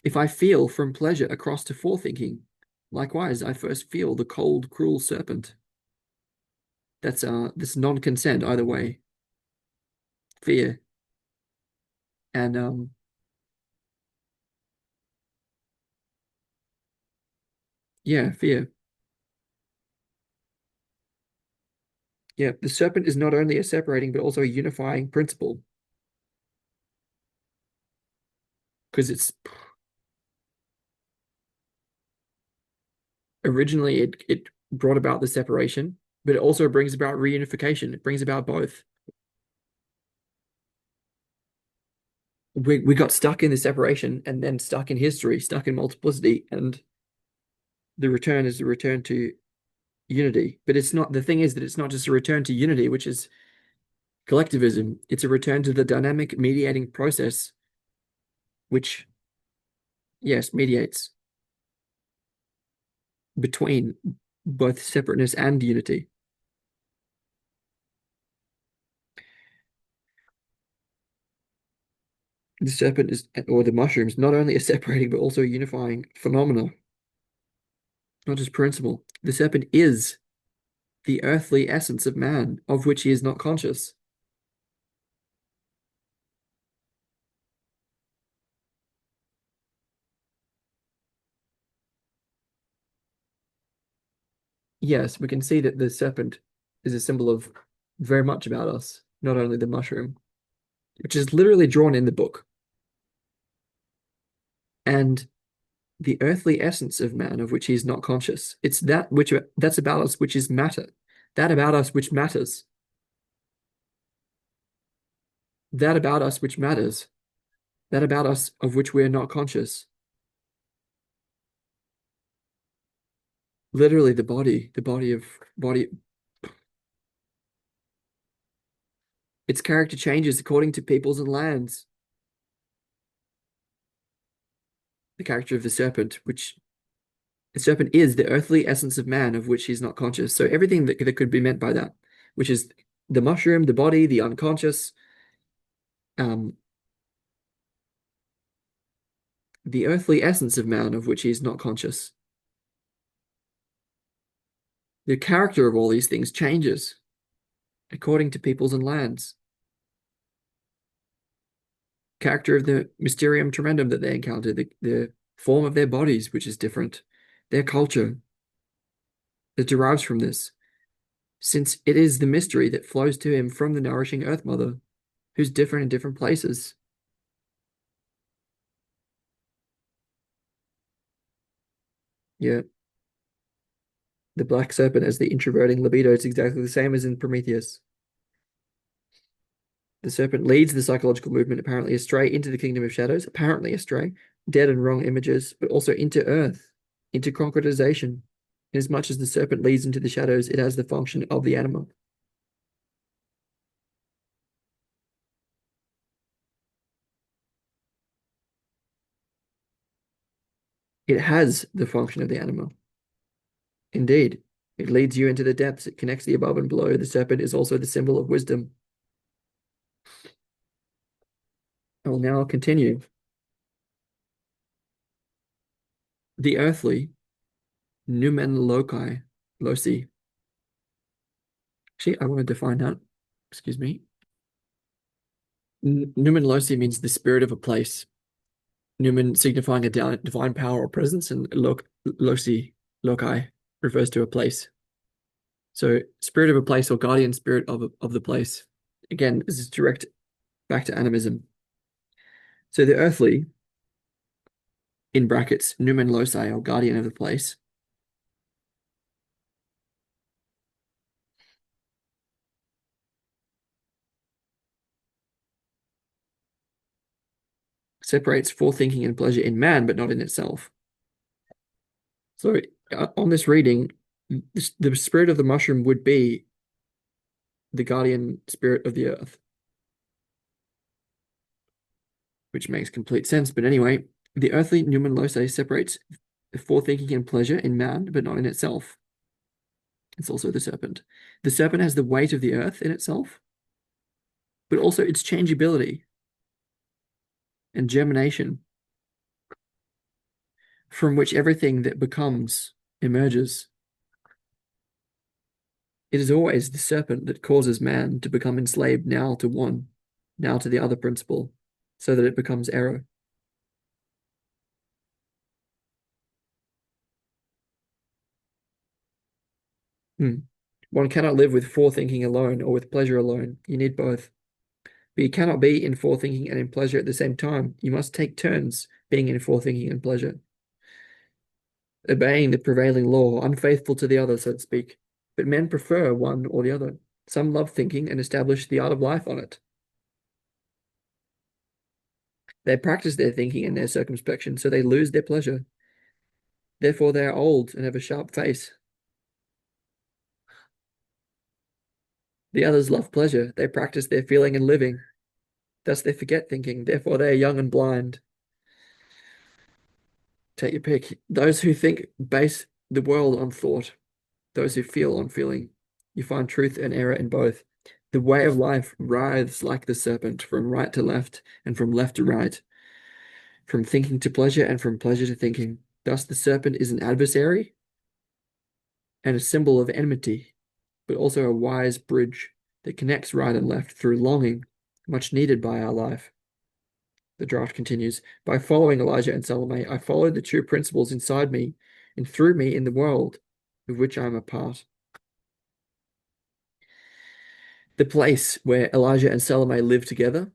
If I feel from pleasure across to forethinking, likewise, I first feel the cold, cruel serpent. That's this non-consent either way, fear, and yeah, fear. Yeah, the serpent is not only a separating but also a unifying principle because it's originally it brought about the separation, but it also brings about reunification. It brings about both. We got stuck in the separation and then stuck in history, stuck in multiplicity, and the return is the return to unity. But it's not, the thing is that it's not just a return to unity, which is collectivism. It's a return to the dynamic mediating process, which, yes, mediates between both separateness and unity. The serpent is, or the mushrooms, not only a separating but also a unifying phenomena, not just principle. The serpent is the earthly essence of man, of which he is not conscious. Yes, we can see that the serpent is a symbol of very much about us, not only the mushroom, which is literally drawn in the book. And the earthly essence of man, of which he is not conscious. It's that which that's about us, which is matter. That about us which matters. That about us which matters. That about us of which we are not conscious. Literally the body, its character changes according to peoples and lands. The character of the serpent is the earthly essence of man of which he is not conscious. So everything that could be meant by that, which is the mushroom, the body, the unconscious, um, the earthly essence of man of which he is not conscious. The character of all these things changes according to peoples and lands. Character of the Mysterium Tremendum that they encounter, the form of their bodies, which is different, their culture that derives from this, since it is the mystery that flows to him from the nourishing Earth Mother, who's different in different places. Yeah, the black serpent as the introverting libido is exactly the same as in Prometheus. The serpent leads the psychological movement apparently astray into the kingdom of shadows, apparently astray, dead and wrong images, but also into earth, into concretization. Inasmuch as the serpent leads into the shadows, it has the function of the animal. It has the function of the animal. Indeed, it leads you into the depths. It connects the above and below. The serpent is also the symbol of wisdom. I will now continue. The earthly, numen loci. Actually, I want to define that. Excuse me. Numen loci means the spirit of a place. Numen signifying a divine power or presence, and loci, refers to a place. So, spirit of a place or guardian spirit of the place. Again, this is direct back to animism. So, the earthly, in brackets, numen loci, or guardian of the place, separates forethinking and pleasure in man, but not in itself. So, on this reading, the spirit of the mushroom would be the guardian spirit of the earth, which makes complete sense. But anyway, The earthly numen loci separates forethinking and pleasure in man, but not in itself. It's also the serpent. The serpent has the weight of the earth in itself, but also its changeability and germination, from which everything that becomes emerges. It is always the serpent that causes man to become enslaved now to one, now to the other principle, so that it becomes error. Hmm. One cannot live with forethinking alone or with pleasure alone. You need both. But you cannot be in forethinking and in pleasure at the same time. You must take turns being in forethinking and pleasure, obeying the prevailing law, unfaithful to the other, so to speak. But men prefer one or the other. Some love thinking and establish the art of life on it. They practice their thinking and their circumspection, so they lose their pleasure. Therefore, they are old and have a sharp face. The others love pleasure. They practice their feeling and living. Thus, they forget thinking. Therefore, they are young and blind. Take your pick. Those who think base the world on thought. Those who feel on feeling. You find truth and error in both. The way of life writhes like the serpent from right to left and from left to right, from thinking to pleasure and from pleasure to thinking. Thus, the serpent is an adversary and a symbol of enmity, but also a wise bridge that connects right and left through longing, much needed by our life. The draft continues. By following Elijah and Salome, I followed the true principles inside me and through me in the world of which I am a part. The place where Elijah and Salome live together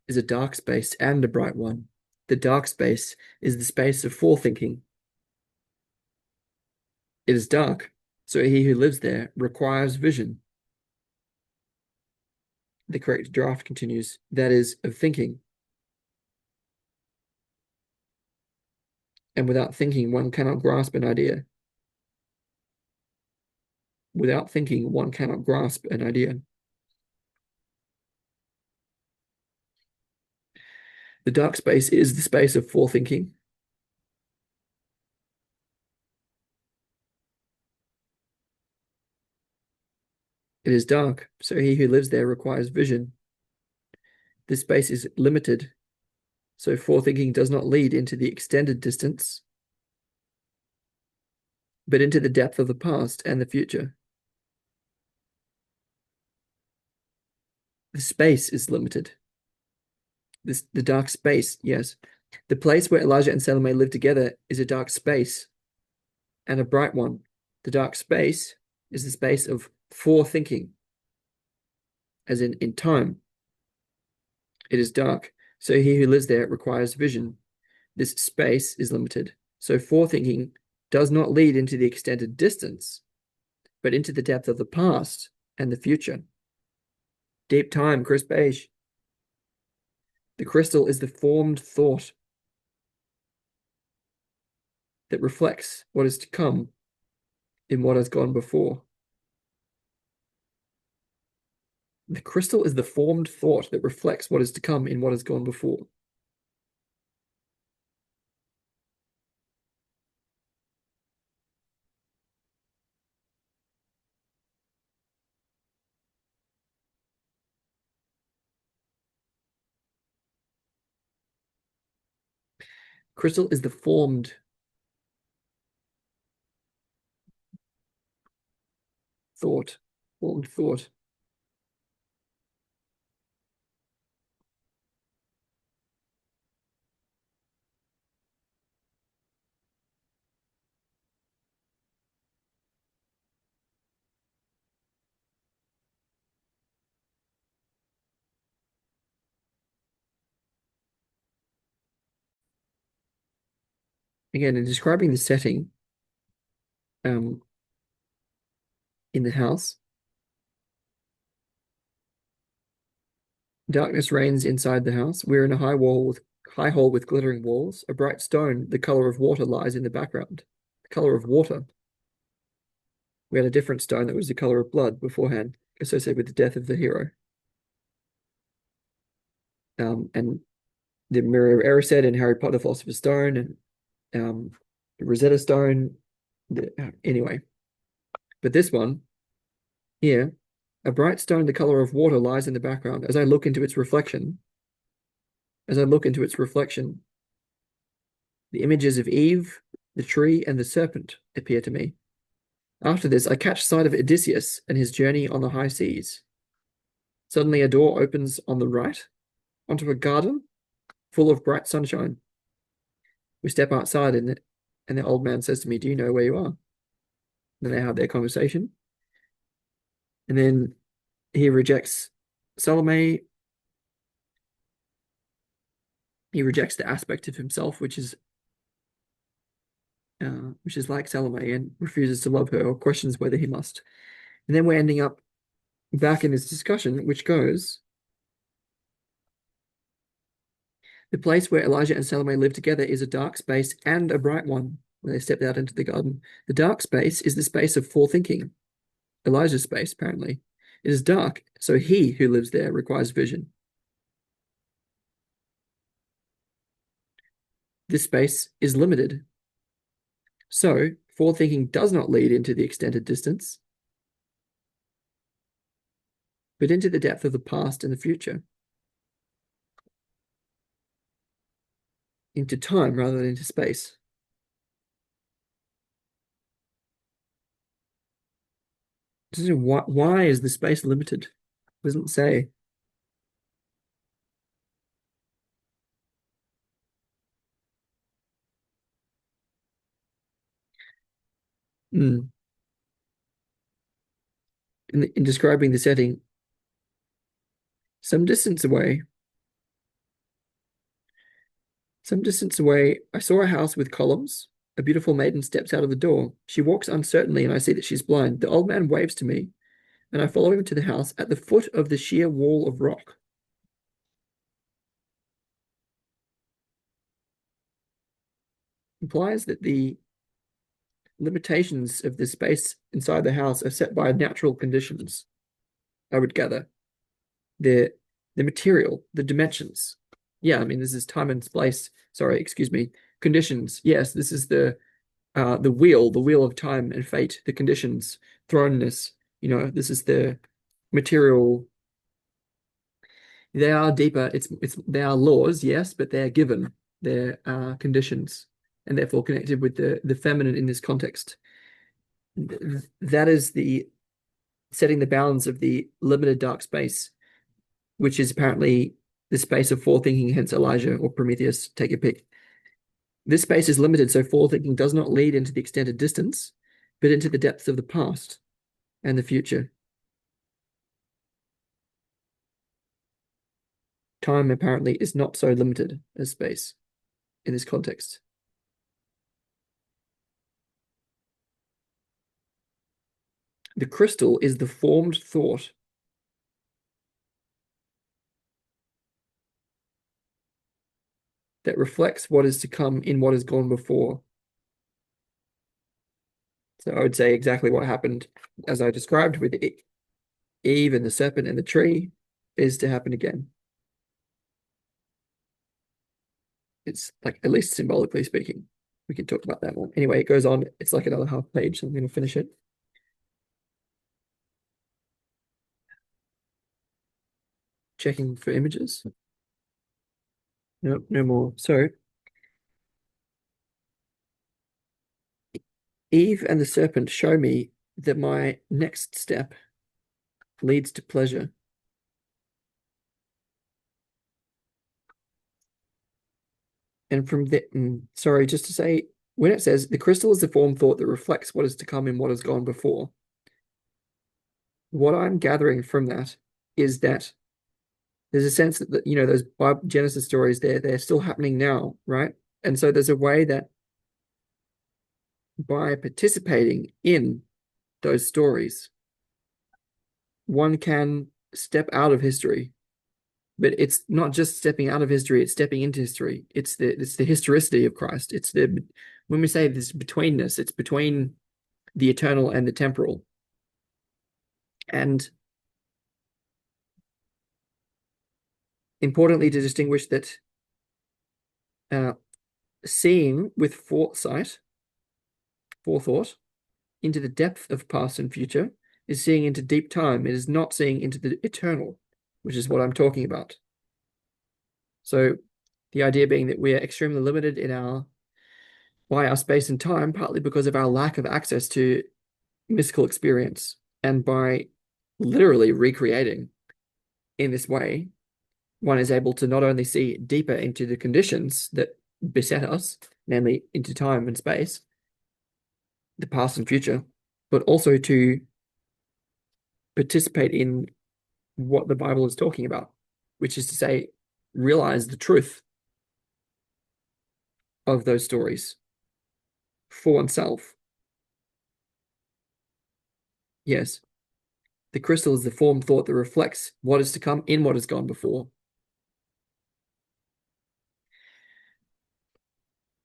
is a dark space and a bright one. The dark space is the space of forethinking. It is dark, so he who lives there requires vision. The correct draft continues, that is, of thinking. And without thinking, one cannot grasp an idea. Without thinking, one cannot grasp an idea. The dark space is the space of forethinking. It is dark, so he who lives there requires vision. This space is limited, so forethinking does not lead into the extended distance, but into the depth of the past and the future. The space is limited. The dark space, yes. The place where Elijah and Salome live together is a dark space and a bright one. The dark space is the space of forethinking, as in time. It is dark, so he who lives there requires vision. This space is limited, so forethinking does not lead into the extended distance, but into the depth of the past and the future. Deep time, Chris Beige. The crystal is the formed thought that reflects what is to come in what has gone before. The crystal is the formed thought that reflects what is to come in what has gone before. Crystal is the formed thought. Formed thought. Again, in describing the setting um, in the house, darkness reigns inside the house. We're in a high hall with glittering walls. A bright stone, the color of water, lies in the background. The color of water. We had a different stone that was the color of blood beforehand, associated with the death of the hero. And the Mirror of Erised and Harry Potter, Philosopher's Stone, and Rosetta Stone. Anyway, but this one here, a bright stone the color of water lies in the background. As I look into its reflection, the images of Eve, the tree, and the serpent appear to me. After this, I catch sight of Odysseus and his journey on the high seas. Suddenly, a door opens on the right onto a garden full of bright sunshine. We step outside, and the old man says to me, "Do you know where you are?" Then they have their conversation. And then he rejects Salome. He rejects the aspect of himself which is like Salome, and refuses to love her or questions whether he must. And then we're ending up back in this discussion, which goes, the place where Elijah and Salome live together is a dark space and a bright one. When they stepped out into the garden, the dark space is the space of forethinking. Elijah's space, apparently. It is dark, so he who lives there requires vision. This space is limited. So, forethinking does not lead into the extended distance, but into the depth of the past and the future. Into time rather than into space. Why is the space limited? It doesn't say. Mm. In describing the setting, some distance away, I saw a house with columns. A beautiful maiden steps out of the door. She walks uncertainly, and I see that she's blind. The old man waves to me, and I follow him to the house at the foot of the sheer wall of rock. Implies that the limitations of the space inside the house are set by natural conditions, I would gather. The material, the dimensions. Yeah, I mean, this is time and space. Sorry, excuse me. Conditions. Yes, this is the wheel of time and fate, the conditions, thrownness. This is the material. They are deeper. They are laws, yes, but they are given. They're conditions, and therefore connected with the feminine in this context. That is the setting the bounds of the limited dark space, which is apparently the space of forethinking, hence Elijah or Prometheus, take your pick. This space is limited, so forethinking does not lead into the extended distance, but into the depths of the past and the future. Time apparently is not so limited as space in this context. The crystal is the formed thought that reflects what is to come in what has gone before. So I would say exactly what happened as I described with Eve and the serpent and the tree is to happen again. It's like, at least symbolically speaking. We can talk about that one. Anyway, it goes on. It's like another half page, so I'm going to finish it. Checking for images. Nope, no more. So, Eve and the serpent show me that my next step leads to pleasure. And from the, sorry, just to say, when it says the crystal is the form thought that reflects what is to come in what has gone before, what I'm gathering from that is that there's a sense that, those Genesis stories, they're still happening now, right? And so there's a way that by participating in those stories, one can step out of history. But it's not just stepping out of history, it's stepping into history. It's the historicity of Christ. When we say this betweenness, it's between the eternal and the temporal. And importantly, to distinguish that Uh, Seeing with forethought, into the depth of past and future is seeing into deep time. It is not seeing into the eternal, which is what I'm talking about. So the idea being that we are extremely limited in our by our space and time, partly because of our lack of access to mystical experience, and by literally recreating in this way, one is able to not only see deeper into the conditions that beset us, namely into time and space, the past and future, but also to participate in what the Bible is talking about, which is to say, realize the truth of those stories for oneself. Yes, the crystal is the formed thought that reflects what is to come in what has gone before.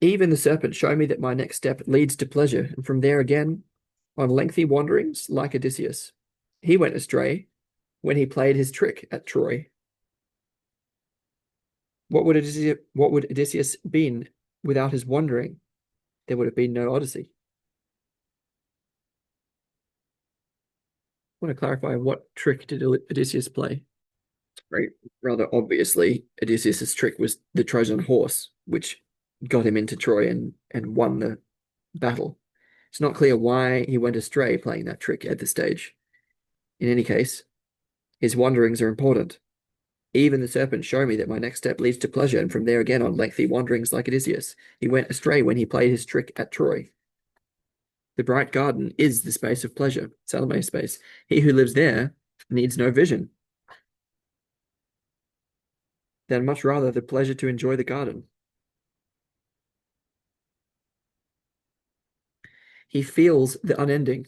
Even the serpent showed me that my next step leads to pleasure, and from there again, on lengthy wanderings like Odysseus. He went astray when he played his trick at Troy. What would Odysseus been without his wandering? There would have been no Odyssey. I want to clarify, what trick did Odysseus play? Right. Rather obviously, Odysseus's trick was the Trojan horse, which got him into Troy and won the battle. It's not clear why he went astray playing that trick at this stage. In any case, his wanderings are important. Even the serpent showed me that my next step leads to pleasure, and from there again on lengthy wanderings like Odysseus. He went astray when he played his trick at Troy. The bright garden is the space of pleasure, Salome's space. He who lives there needs no vision, then much rather the pleasure to enjoy the garden. He feels the unending.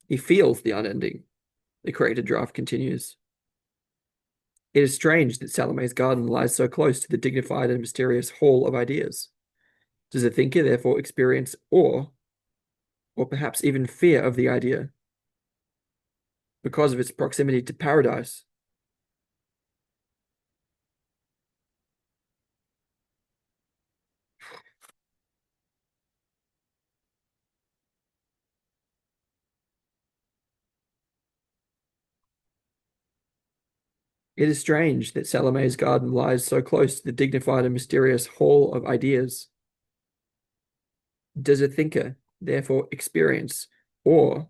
He feels the unending. The created draft continues. It is strange that Salome's garden lies so close to the dignified and mysterious hall of ideas. Does the thinker therefore experience awe, or perhaps even fear of the idea, because of its proximity to paradise? It is strange that Salome's garden lies so close to the dignified and mysterious hall of ideas. Does a thinker therefore experience awe,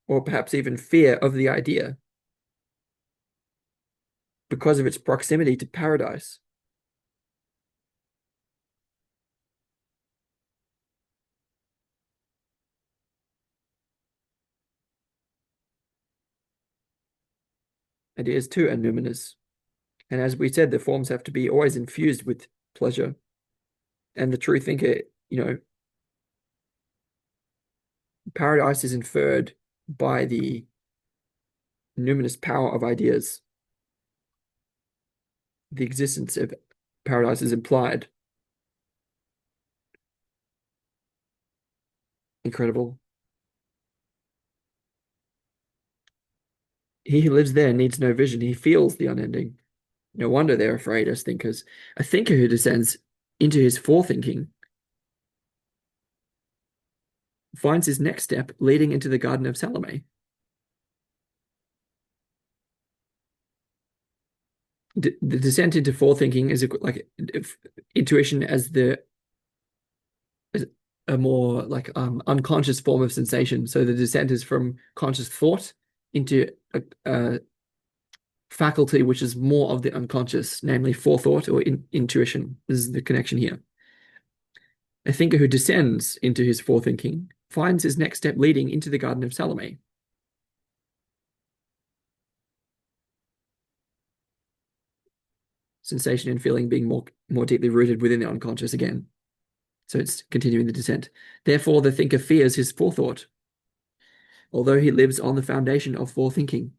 or perhaps even fear of the idea, because of its proximity to paradise? Ideas too are numinous. And as we said, the forms have to be always infused with pleasure. And the true thinker, paradise is inferred by the numinous power of ideas. The existence of paradise is implied. Incredible. He who lives there needs no vision. He feels the unending. No wonder they're afraid as thinkers. A thinker who descends into his forethinking finds his next step leading into the Garden of Salome. The descent into forethinking is like intuition as a more like unconscious form of sensation. So the descent is from conscious thought into a faculty which is more of the unconscious, namely forethought or intuition. This is the connection here. A thinker who descends into his forethinking finds his next step leading into the Garden of Salome. Sensation and feeling being more deeply rooted within the unconscious again. So it's continuing the descent. Therefore, the thinker fears his forethought, although he lives on the foundation of forethinking.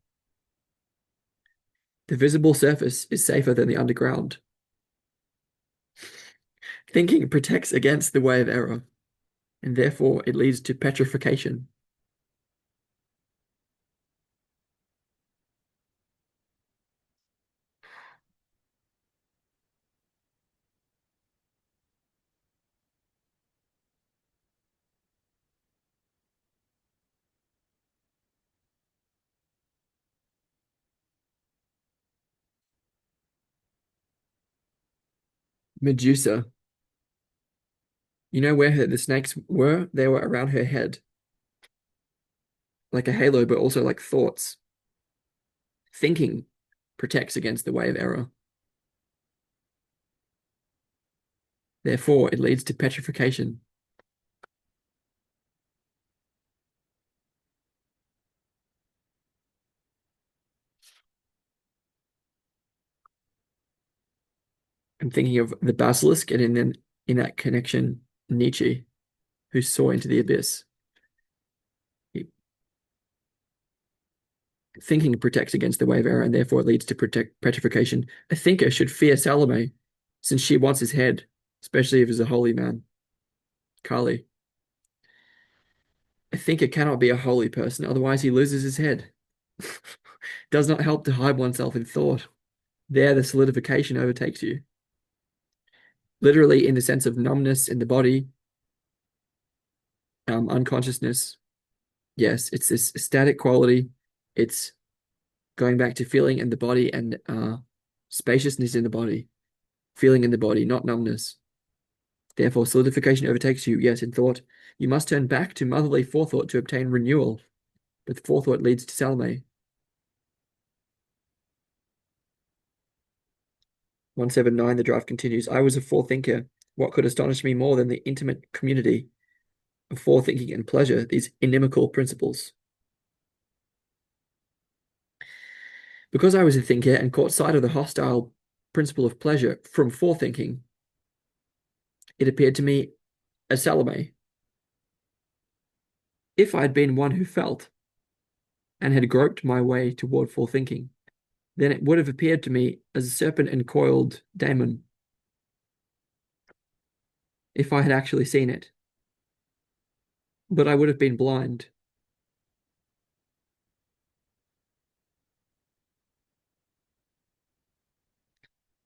The visible surface is safer than the underground. Thinking protects against the way of error, and therefore it leads to petrification. Medusa. You know where the snakes were? They were around her head, like a halo, but also like thoughts. Thinking protects against the way of error. Therefore, it leads to petrification. I'm thinking of the basilisk, and then in that connection, Nietzsche, who saw into the abyss. Thinking protects against the way of error, and therefore it leads to protect petrification. A thinker should fear Salome, since she wants his head, especially if he's a holy man. Kali. A thinker cannot be a holy person, otherwise he loses his head. Does not help to hide oneself in thought. There, the solidification overtakes you. Literally, in the sense of numbness in the body, unconsciousness. Yes, it's this static quality. It's going back to feeling in the body and spaciousness in the body, feeling in the body, not numbness. Therefore, solidification overtakes you, yes, in thought. You must turn back to motherly forethought to obtain renewal, but the forethought leads to Salome. 179, the drive continues. I was a forethinker. What could astonish me more than the intimate community of forethinking and pleasure, these inimical principles? Because I was a thinker and caught sight of the hostile principle of pleasure from forethinking, it appeared to me as Salome. If I had been one who felt and had groped my way toward forethinking, then it would have appeared to me as a serpent and coiled daemon if I had actually seen it. But I would have been blind.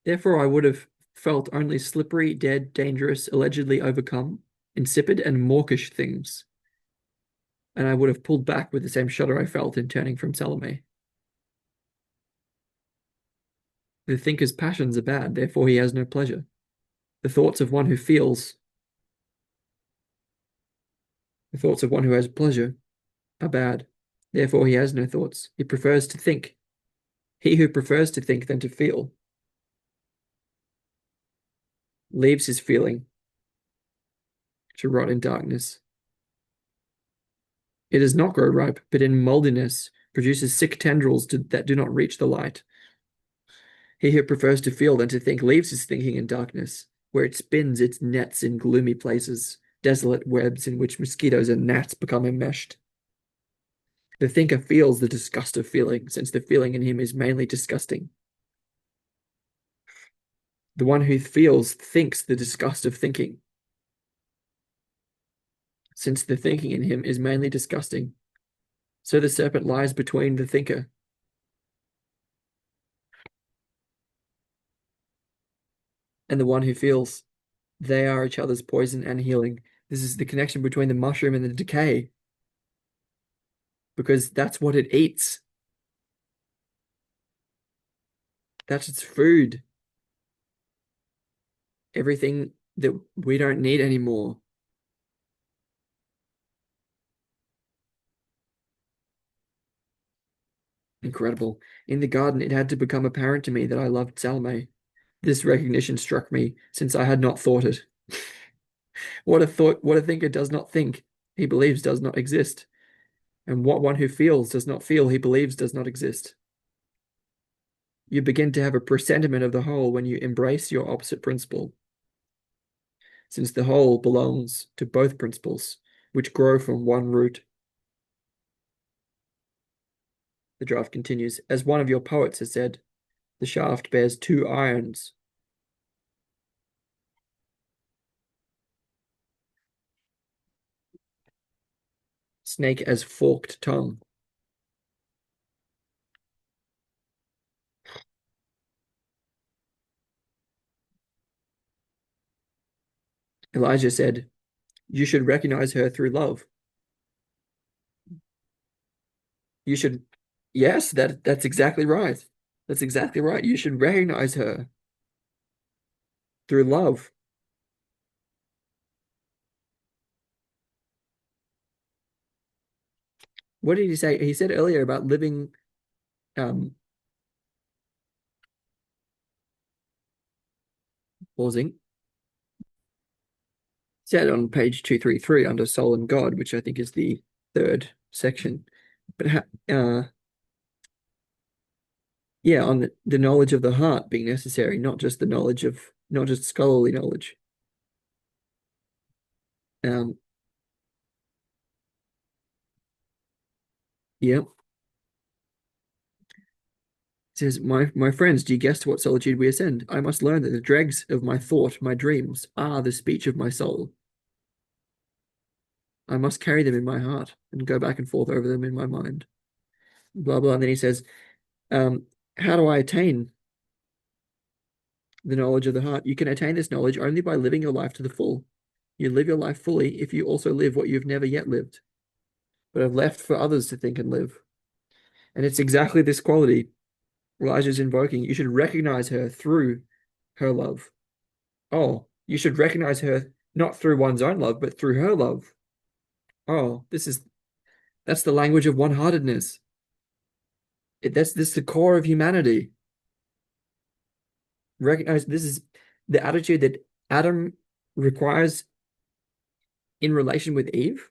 Therefore, I would have felt only slippery, dead, dangerous, allegedly overcome, insipid, and mawkish things. And I would have pulled back with the same shudder I felt in turning from Salome. The thinker's passions are bad, therefore he has no pleasure. The thoughts of one who feels, the thoughts of one who has pleasure are bad, therefore he has no thoughts. He prefers to think. He who prefers to think than to feel leaves his feeling to rot in darkness. It does not grow ripe, but in moldiness produces sick tendrils that do not reach the light. He who prefers to feel than to think leaves his thinking in darkness, where it spins its nets in gloomy places, desolate webs in which mosquitoes and gnats become enmeshed. The thinker feels the disgust of feeling, since the feeling in him is mainly disgusting. The one who feels thinks the disgust of thinking, since the thinking in him is mainly disgusting. So the serpent lies between the thinker and the one who feels. They are each other's poison and healing. This is the connection between the mushroom and the decay, because that's what it eats. That's its food. Everything that we don't need anymore. Incredible. In the garden, it had to become apparent to me that I loved Salome. This recognition struck me, since I had not thought it. What a thinker does not think, he believes does not exist. And what one who feels does not feel, he believes does not exist. You begin to have a presentiment of the whole when you embrace your opposite principle, since the whole belongs to both principles, which grow from one root. The draft continues. As one of your poets has said, the shaft bears two irons. Snake as forked tongue. Elijah said, you should recognize her through love. You should, yes, that's exactly right. That's exactly right. You should recognize her. through love. What did he say? He said earlier about living, um, pausing, said on page 233 under Soul and God, which I think is the third section. But yeah, on the knowledge of the heart being necessary, not just the knowledge of, not just scholarly knowledge. Um, yeah. It says, my friends, do you guess to what solitude we ascend? I must learn that the dregs of my thought, my dreams, are the speech of my soul. I must carry them in my heart and go back and forth over them in my mind. Blah blah. And then he says, um, how do I attain the knowledge of the heart? You can attain this knowledge only by living your life to the full. You live your life fully if you also live what you've never yet lived, but have left for others to think and live. And it's exactly this quality Elijah's invoking. You should recognize her through her love. Oh, you should recognize her not through one's own love, but through her love. Oh, that's the language of one-heartedness. That's this the core of humanity. Recognize this is the attitude that Adam requires in relation with Eve.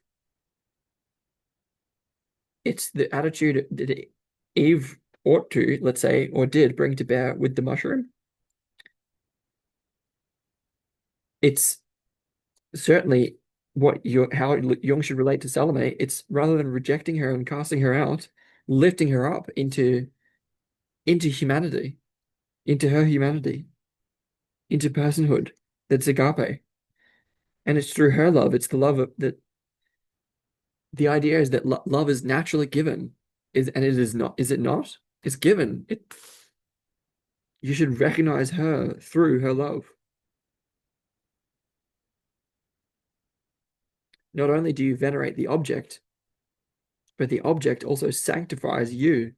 It's the attitude that Eve ought to, let's say, or did bring to bear with the mushroom. It's certainly how Jung should relate to Salome. It's rather than rejecting her and casting her out, lifting her up into humanity, into her humanity, into personhood. That's agape. And it's through her love. It's the love that the idea is that lo love is naturally given. And it is not. Is it not? It's given. You should recognize her through her love. Not only do you venerate the object, but the object also sanctifies you.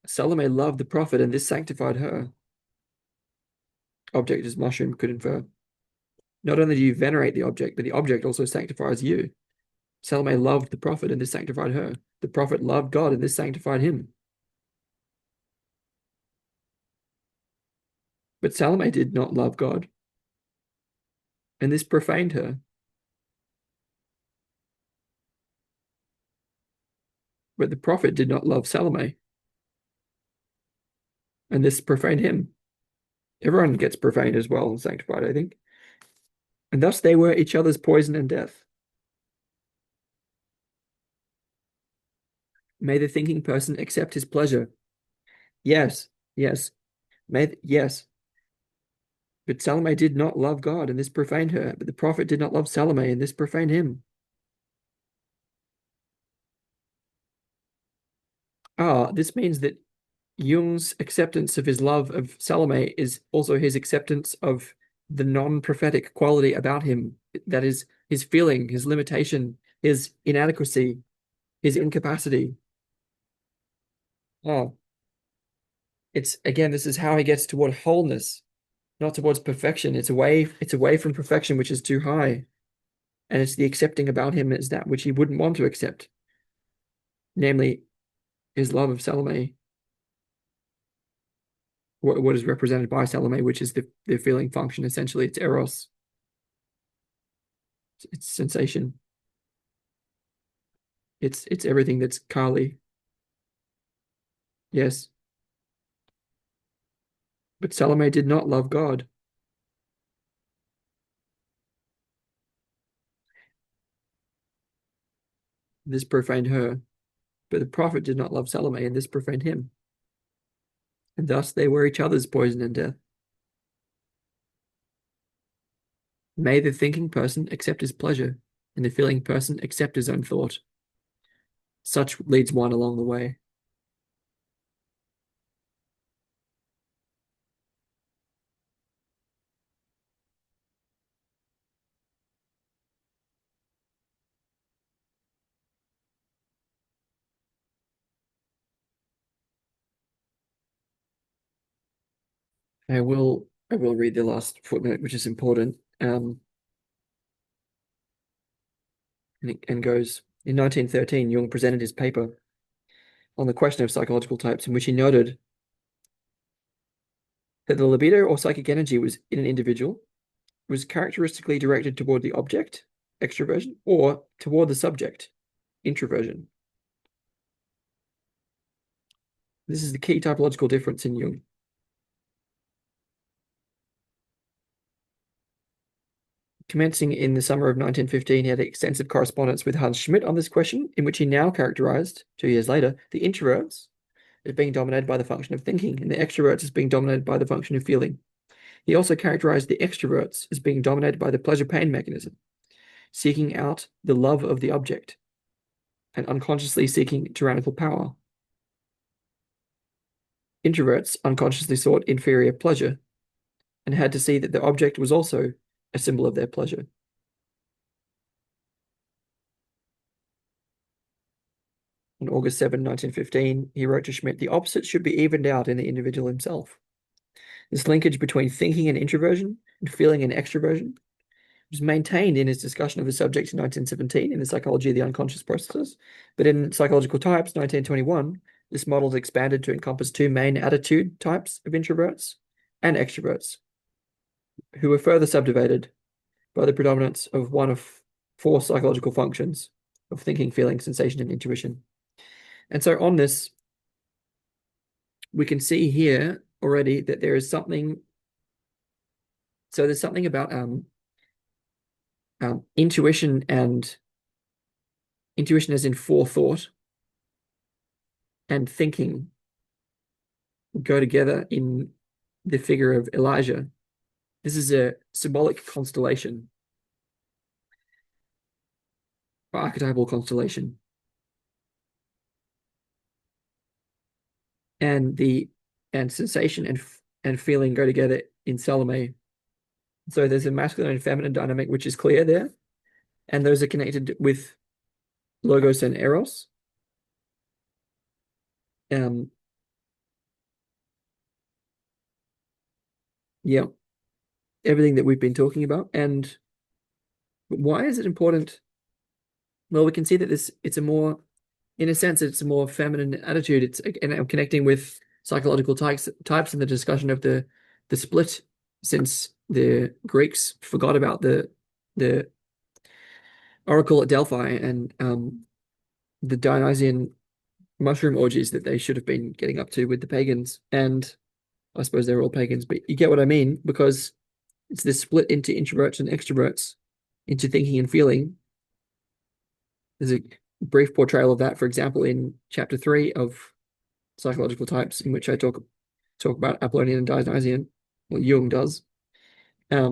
Salome loved the prophet, and this sanctified her. Object as mushroom could infer. Not only do you venerate the object, but the object also sanctifies you. Salome loved the prophet, and this sanctified her. The prophet loved God, and this sanctified him. But Salome did not love God, and this profaned her. But the prophet did not love Salome, and this profaned him. Everyone gets profaned as well and sanctified, I think. And thus they were each other's poison and death. May the thinking person accept his pleasure. Yes, yes, yes. But Salome did not love God, and this profaned her. But the prophet did not love Salome, and this profaned him. This means that Jung's acceptance of his love of Salome is also his acceptance of the non-prophetic quality about him. That is his feeling, his limitation, his inadequacy, his incapacity. Oh, it's again, this is how he gets toward wholeness, not towards perfection. It's away from perfection, which is too high. And it's the accepting about him is that which he wouldn't want to accept, namely his love of Salome, what is represented by Salome, which is the feeling function. Essentially, it's eros, it's sensation, it's everything that's Kali. Yes, but Salome did not love God. This profaned her, but the prophet did not love Salome, and this profaned him. And thus they were each other's poison and death. May the thinking person accept his pleasure, and the feeling person accept his own thought. Such leads one along the way. I will read the last footnote, which is important. And goes, in 1913, Jung presented his paper on the question of psychological types, in which he noted that the libido or psychic energy was in an individual was characteristically directed toward the object, extroversion, or toward the subject, introversion. This is the key typological difference in Jung. Commencing in the summer of 1915, he had extensive correspondence with Hans Schmidt on this question, in which he now characterized, 2 years later, the introverts as being dominated by the function of thinking and the extroverts as being dominated by the function of feeling. He also characterized the extroverts as being dominated by the pleasure-pain mechanism, seeking out the love of the object and unconsciously seeking tyrannical power. Introverts unconsciously sought inferior pleasure and had to see that the object was also a symbol of their pleasure. On August 7, 1915, he wrote to Schmidt, the opposites should be evened out in the individual himself. This linkage between thinking and introversion and feeling and extroversion was maintained in his discussion of the subject in 1917 in the Psychology of the Unconscious Processes, but in Psychological Types, 1921, this model is expanded to encompass two main attitude types of introverts and extroverts, who were further subdivided by the predominance of one of four psychological functions of thinking, feeling, sensation, and intuition. And so on this, we can see here already that there is something. So there's something about intuition as in forethought and thinking go together in the figure of Elijah. This is a symbolic constellation, or archetypal constellation. And sensation and feeling go together in Salome. So there's a masculine and feminine dynamic, which is clear there. And those are connected with Logos and Eros. Yeah, everything that we've been talking about. And why is it important? Well, we can see that it's a more, in a sense, it's a more feminine attitude. And I'm connecting with psychological types in the discussion of the split, since the Greeks forgot about the oracle at Delphi and the Dionysian mushroom orgies that they should have been getting up to with the pagans. And I suppose they're all pagans, but you get what I mean, because it's this split into introverts and extroverts, into thinking and feeling. There's a brief portrayal of that, for example, in chapter 3 of Psychological Types, in which I talk about Apollonian and Dionysian. Well, Jung does. I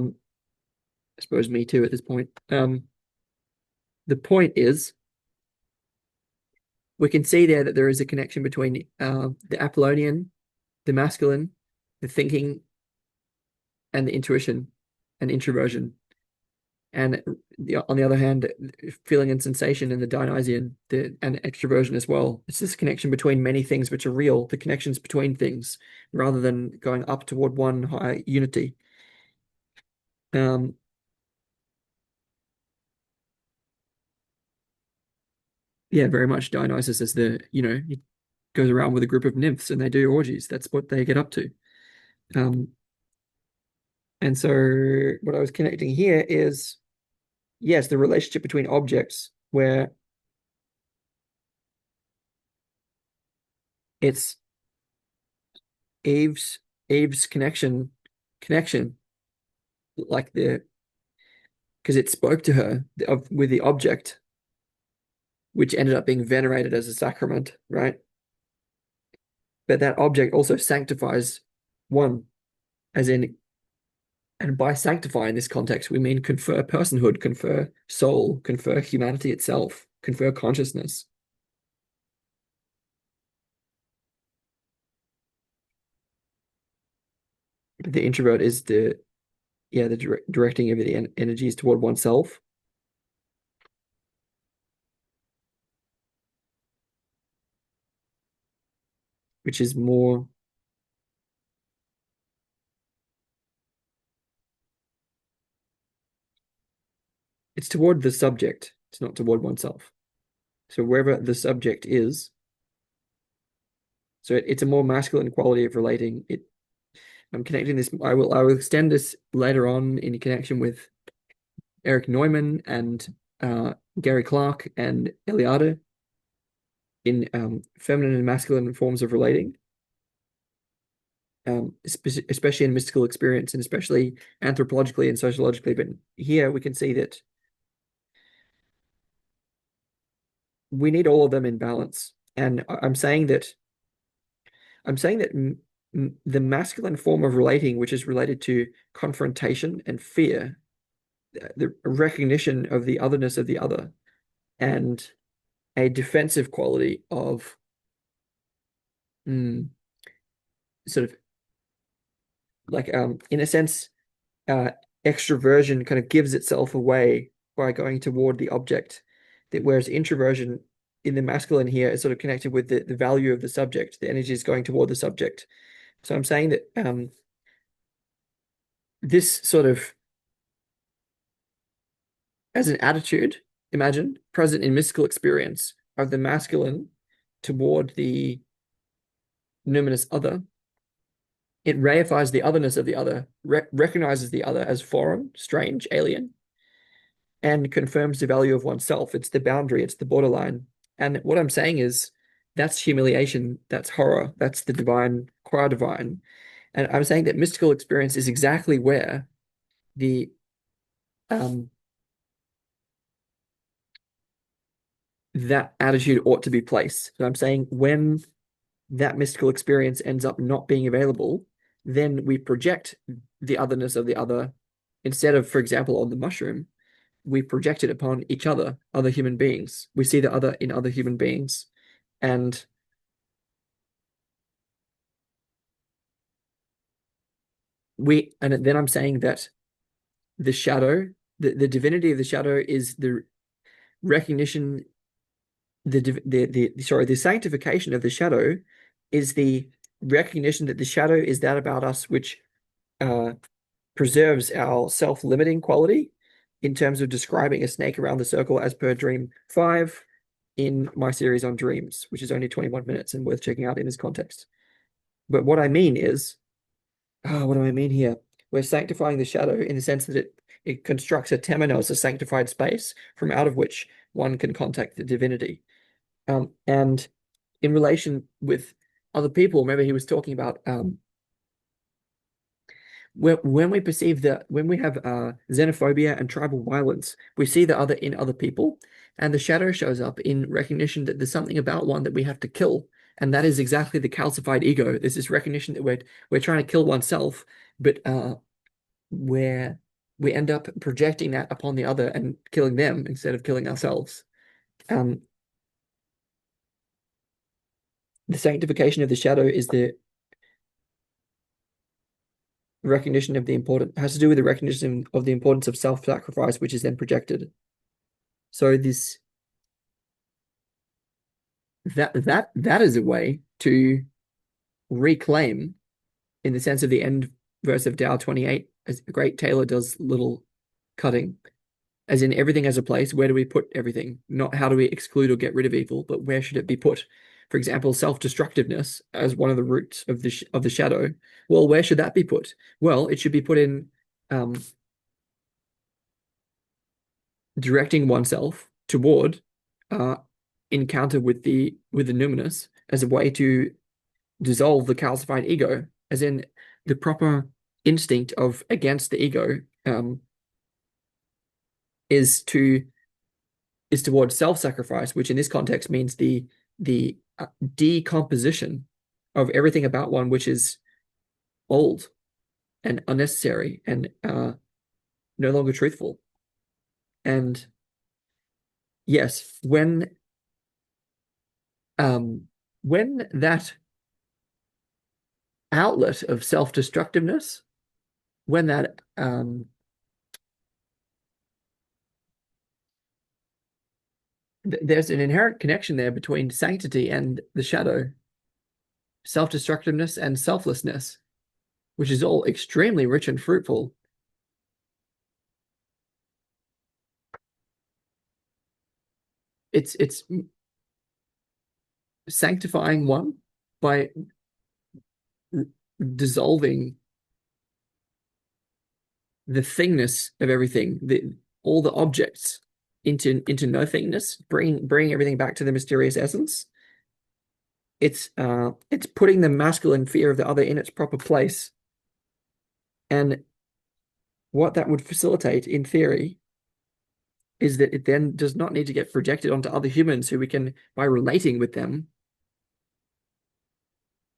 suppose me too at this point. The point is, we can see there that there is a connection between the Apollonian, the masculine, the thinking, and the intuition and introversion. And on the other hand, feeling and sensation in the Dionysian, and extroversion as well. It's this connection between many things which are real, the connections between things, rather than going up toward one high unity. Yeah, very much Dionysus as he goes around with a group of nymphs and they do orgies. That's what they get up to. And so what I was connecting here is, yes, the relationship between objects, where it's Eve's connection, like because it spoke to her with the object, which ended up being venerated as a sacrament, right? But that object also sanctifies one, as in, and by sanctify in this context, we mean confer personhood, confer soul, confer humanity itself, confer consciousness. But the introvert is the directing of the energies toward oneself. Which is more, it's toward the subject. It's not toward oneself. So wherever the subject is, so it's a more masculine quality of relating. I'm connecting this. I will extend this later on in connection with Eric Neumann and Gary Clark and Eliade in feminine and masculine forms of relating, especially in mystical experience and especially anthropologically and sociologically. But here we can see that we need all of them in balance. And I'm saying that the masculine form of relating, which is related to confrontation and fear, the recognition of the otherness of the other, and a defensive quality of mm, sort of like in a sense extroversion kind of gives itself away by going toward the object, that whereas introversion in the masculine here is sort of connected with the value of the subject, the energy is going toward the subject. So I'm saying that this sort of as an attitude, imagine present in mystical experience of the masculine toward the numinous other, it reifies the otherness of the other, recognizes the other as foreign, strange, alien, and confirms the value of oneself. It's the boundary, it's the borderline. And what I'm saying is that's humiliation, that's horror, that's the divine, qua divine. And I'm saying that mystical experience is exactly where the um that attitude ought to be placed. So I'm saying when that mystical experience ends up not being available, then we project the otherness of the other instead of, for example, on the mushroom, we project it upon each other, other human beings. We see the other in other human beings. And and then I'm saying that the shadow, the divinity of the shadow is the recognition, the sanctification of the shadow is the recognition that the shadow is that about us which uh preserves our self-limiting quality in terms of describing a snake around the circle as per dream 5 in my series on dreams, which is only 21 minutes and worth checking out in this context. But what I mean is, what do I mean here? We're sanctifying the shadow in the sense that it constructs a temenos, a sanctified space from out of which one can contact the divinity. And in relation with other people, remember he was talking about when we perceive that when we have xenophobia and tribal violence, we see the other in other people, and the shadow shows up in recognition that there's something about one that we have to kill, and that is exactly the calcified ego. There's this recognition that we're trying to kill oneself, but where we end up projecting that upon the other and killing them instead of killing ourselves. The sanctification of the shadow is the recognition of the important has to do with the recognition of the importance of self-sacrifice, which is then projected. So that is a way to reclaim, in the sense of the end verse of Tao 28, as a great tailor does little cutting, as in everything has a place. Where do we put everything? Not how do we exclude or get rid of evil, but where should it be put? For example, self-destructiveness as one of the roots of the shadow. Well, where should that be put? Well, it should be put in directing oneself toward encounter with the numinous as a way to dissolve the calcified ego, as in the proper instinct of against the ego is towards self-sacrifice, which in this context means the decomposition of everything about one which is old and unnecessary and no longer truthful. And yes, when that outlet of self-destructiveness, when that there's an inherent connection there between sanctity and the shadow, self-destructiveness and selflessness, which is all extremely rich and fruitful. it's sanctifying one by dissolving the thingness of everything, all the objects into nothingness, bring everything back to the mysterious essence. It's putting the masculine fear of the other in its proper place. And what that would facilitate, in theory, is that it then does not need to get projected onto other humans who we can, by relating with them,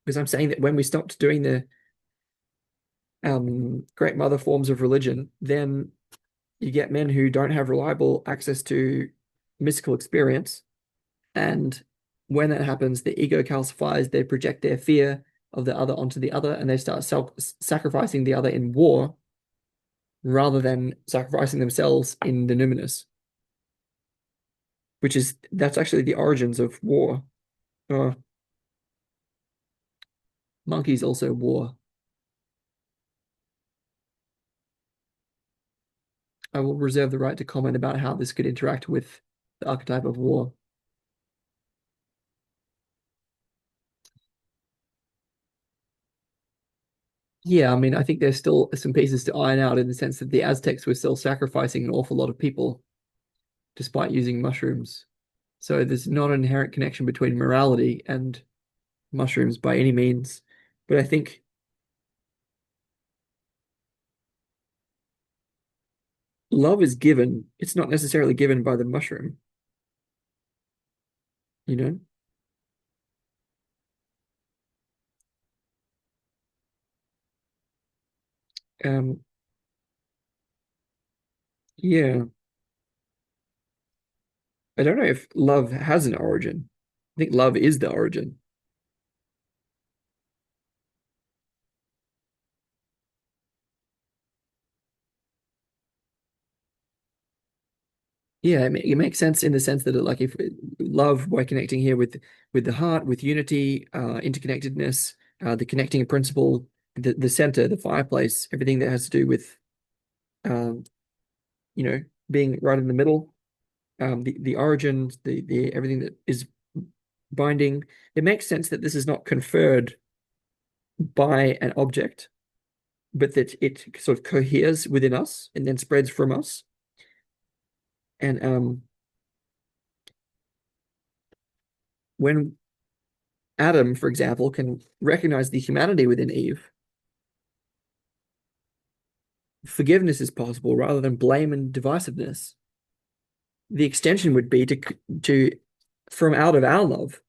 because I'm saying that when we stopped doing the great mother forms of religion, then you get men who don't have reliable access to mystical experience. And when that happens, the ego calcifies, they project their fear of the other onto the other, and they start sacrificing the other in war rather than sacrificing themselves in the numinous, that's actually the origins of war. Uh, monkeys also war. I will reserve the right to comment about how this could interact with the archetype of war. Yeah, I mean, I think there's still some pieces to iron out in the sense that the Aztecs were still sacrificing an awful lot of people despite using mushrooms. So there's not an inherent connection between morality and mushrooms by any means. But I think love is given. It's not necessarily given by the mushroom, you know? Um, yeah. I don't know if love has an origin. I think love is the origin. Yeah, it makes sense in the sense that like if love by connecting here with the heart, with unity, interconnectedness, the connecting principle, the center, the fireplace, everything that has to do with um, you know, being right in the middle, the origins, the everything that is binding. It makes sense that this is not conferred by an object, but that it sort of coheres within us and then spreads from us. And when Adam, for example, can recognize the humanity within Eve, forgiveness is possible rather than blame and divisiveness. The extension would be to from out of our love,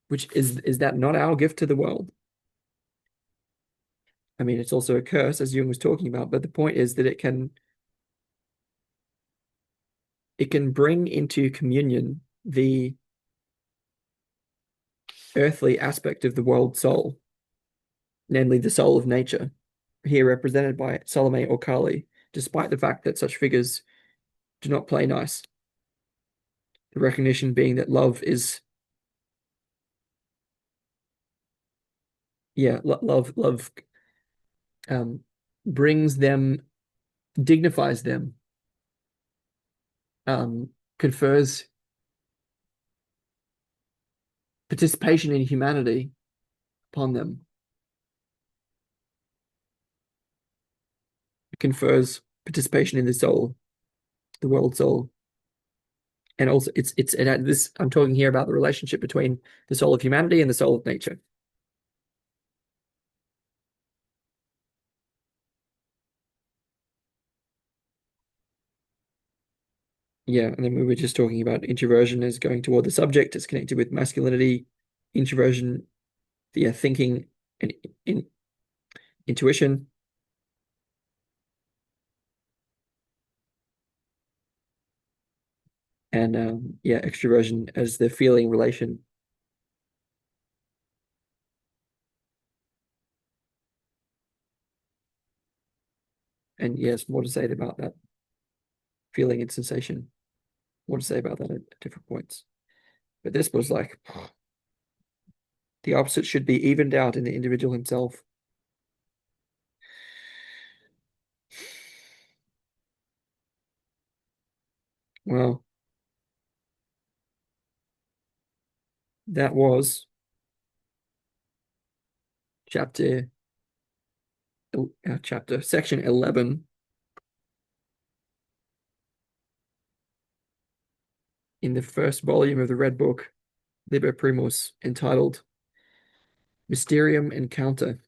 which is that not our gift to the world? I mean, it's also a curse, as Jung was talking about, but the point is that it can bring into communion the earthly aspect of the world soul, namely the soul of nature, here represented by Salome or Kali, despite the fact that such figures do not play nice. The recognition being that love is, yeah, love um, brings them, dignifies them, um, confers participation in humanity upon them, confers participation in the soul, the world soul. And also, this. I'm talking here about the relationship between the soul of humanity and the soul of nature. Yeah, and then we were just talking about introversion as going toward the subject. It's connected with masculinity, introversion, the thinking and intuition, and yeah, extroversion as the feeling relation. And yes, more to say about that feeling and sensation. More to say about that at different points. But this was like the opposite should be evened out in the individual himself. Well, That was chapter chapter section 11 in the first volume of the Red Book, Liber Primus, entitled Mysterium Encounter.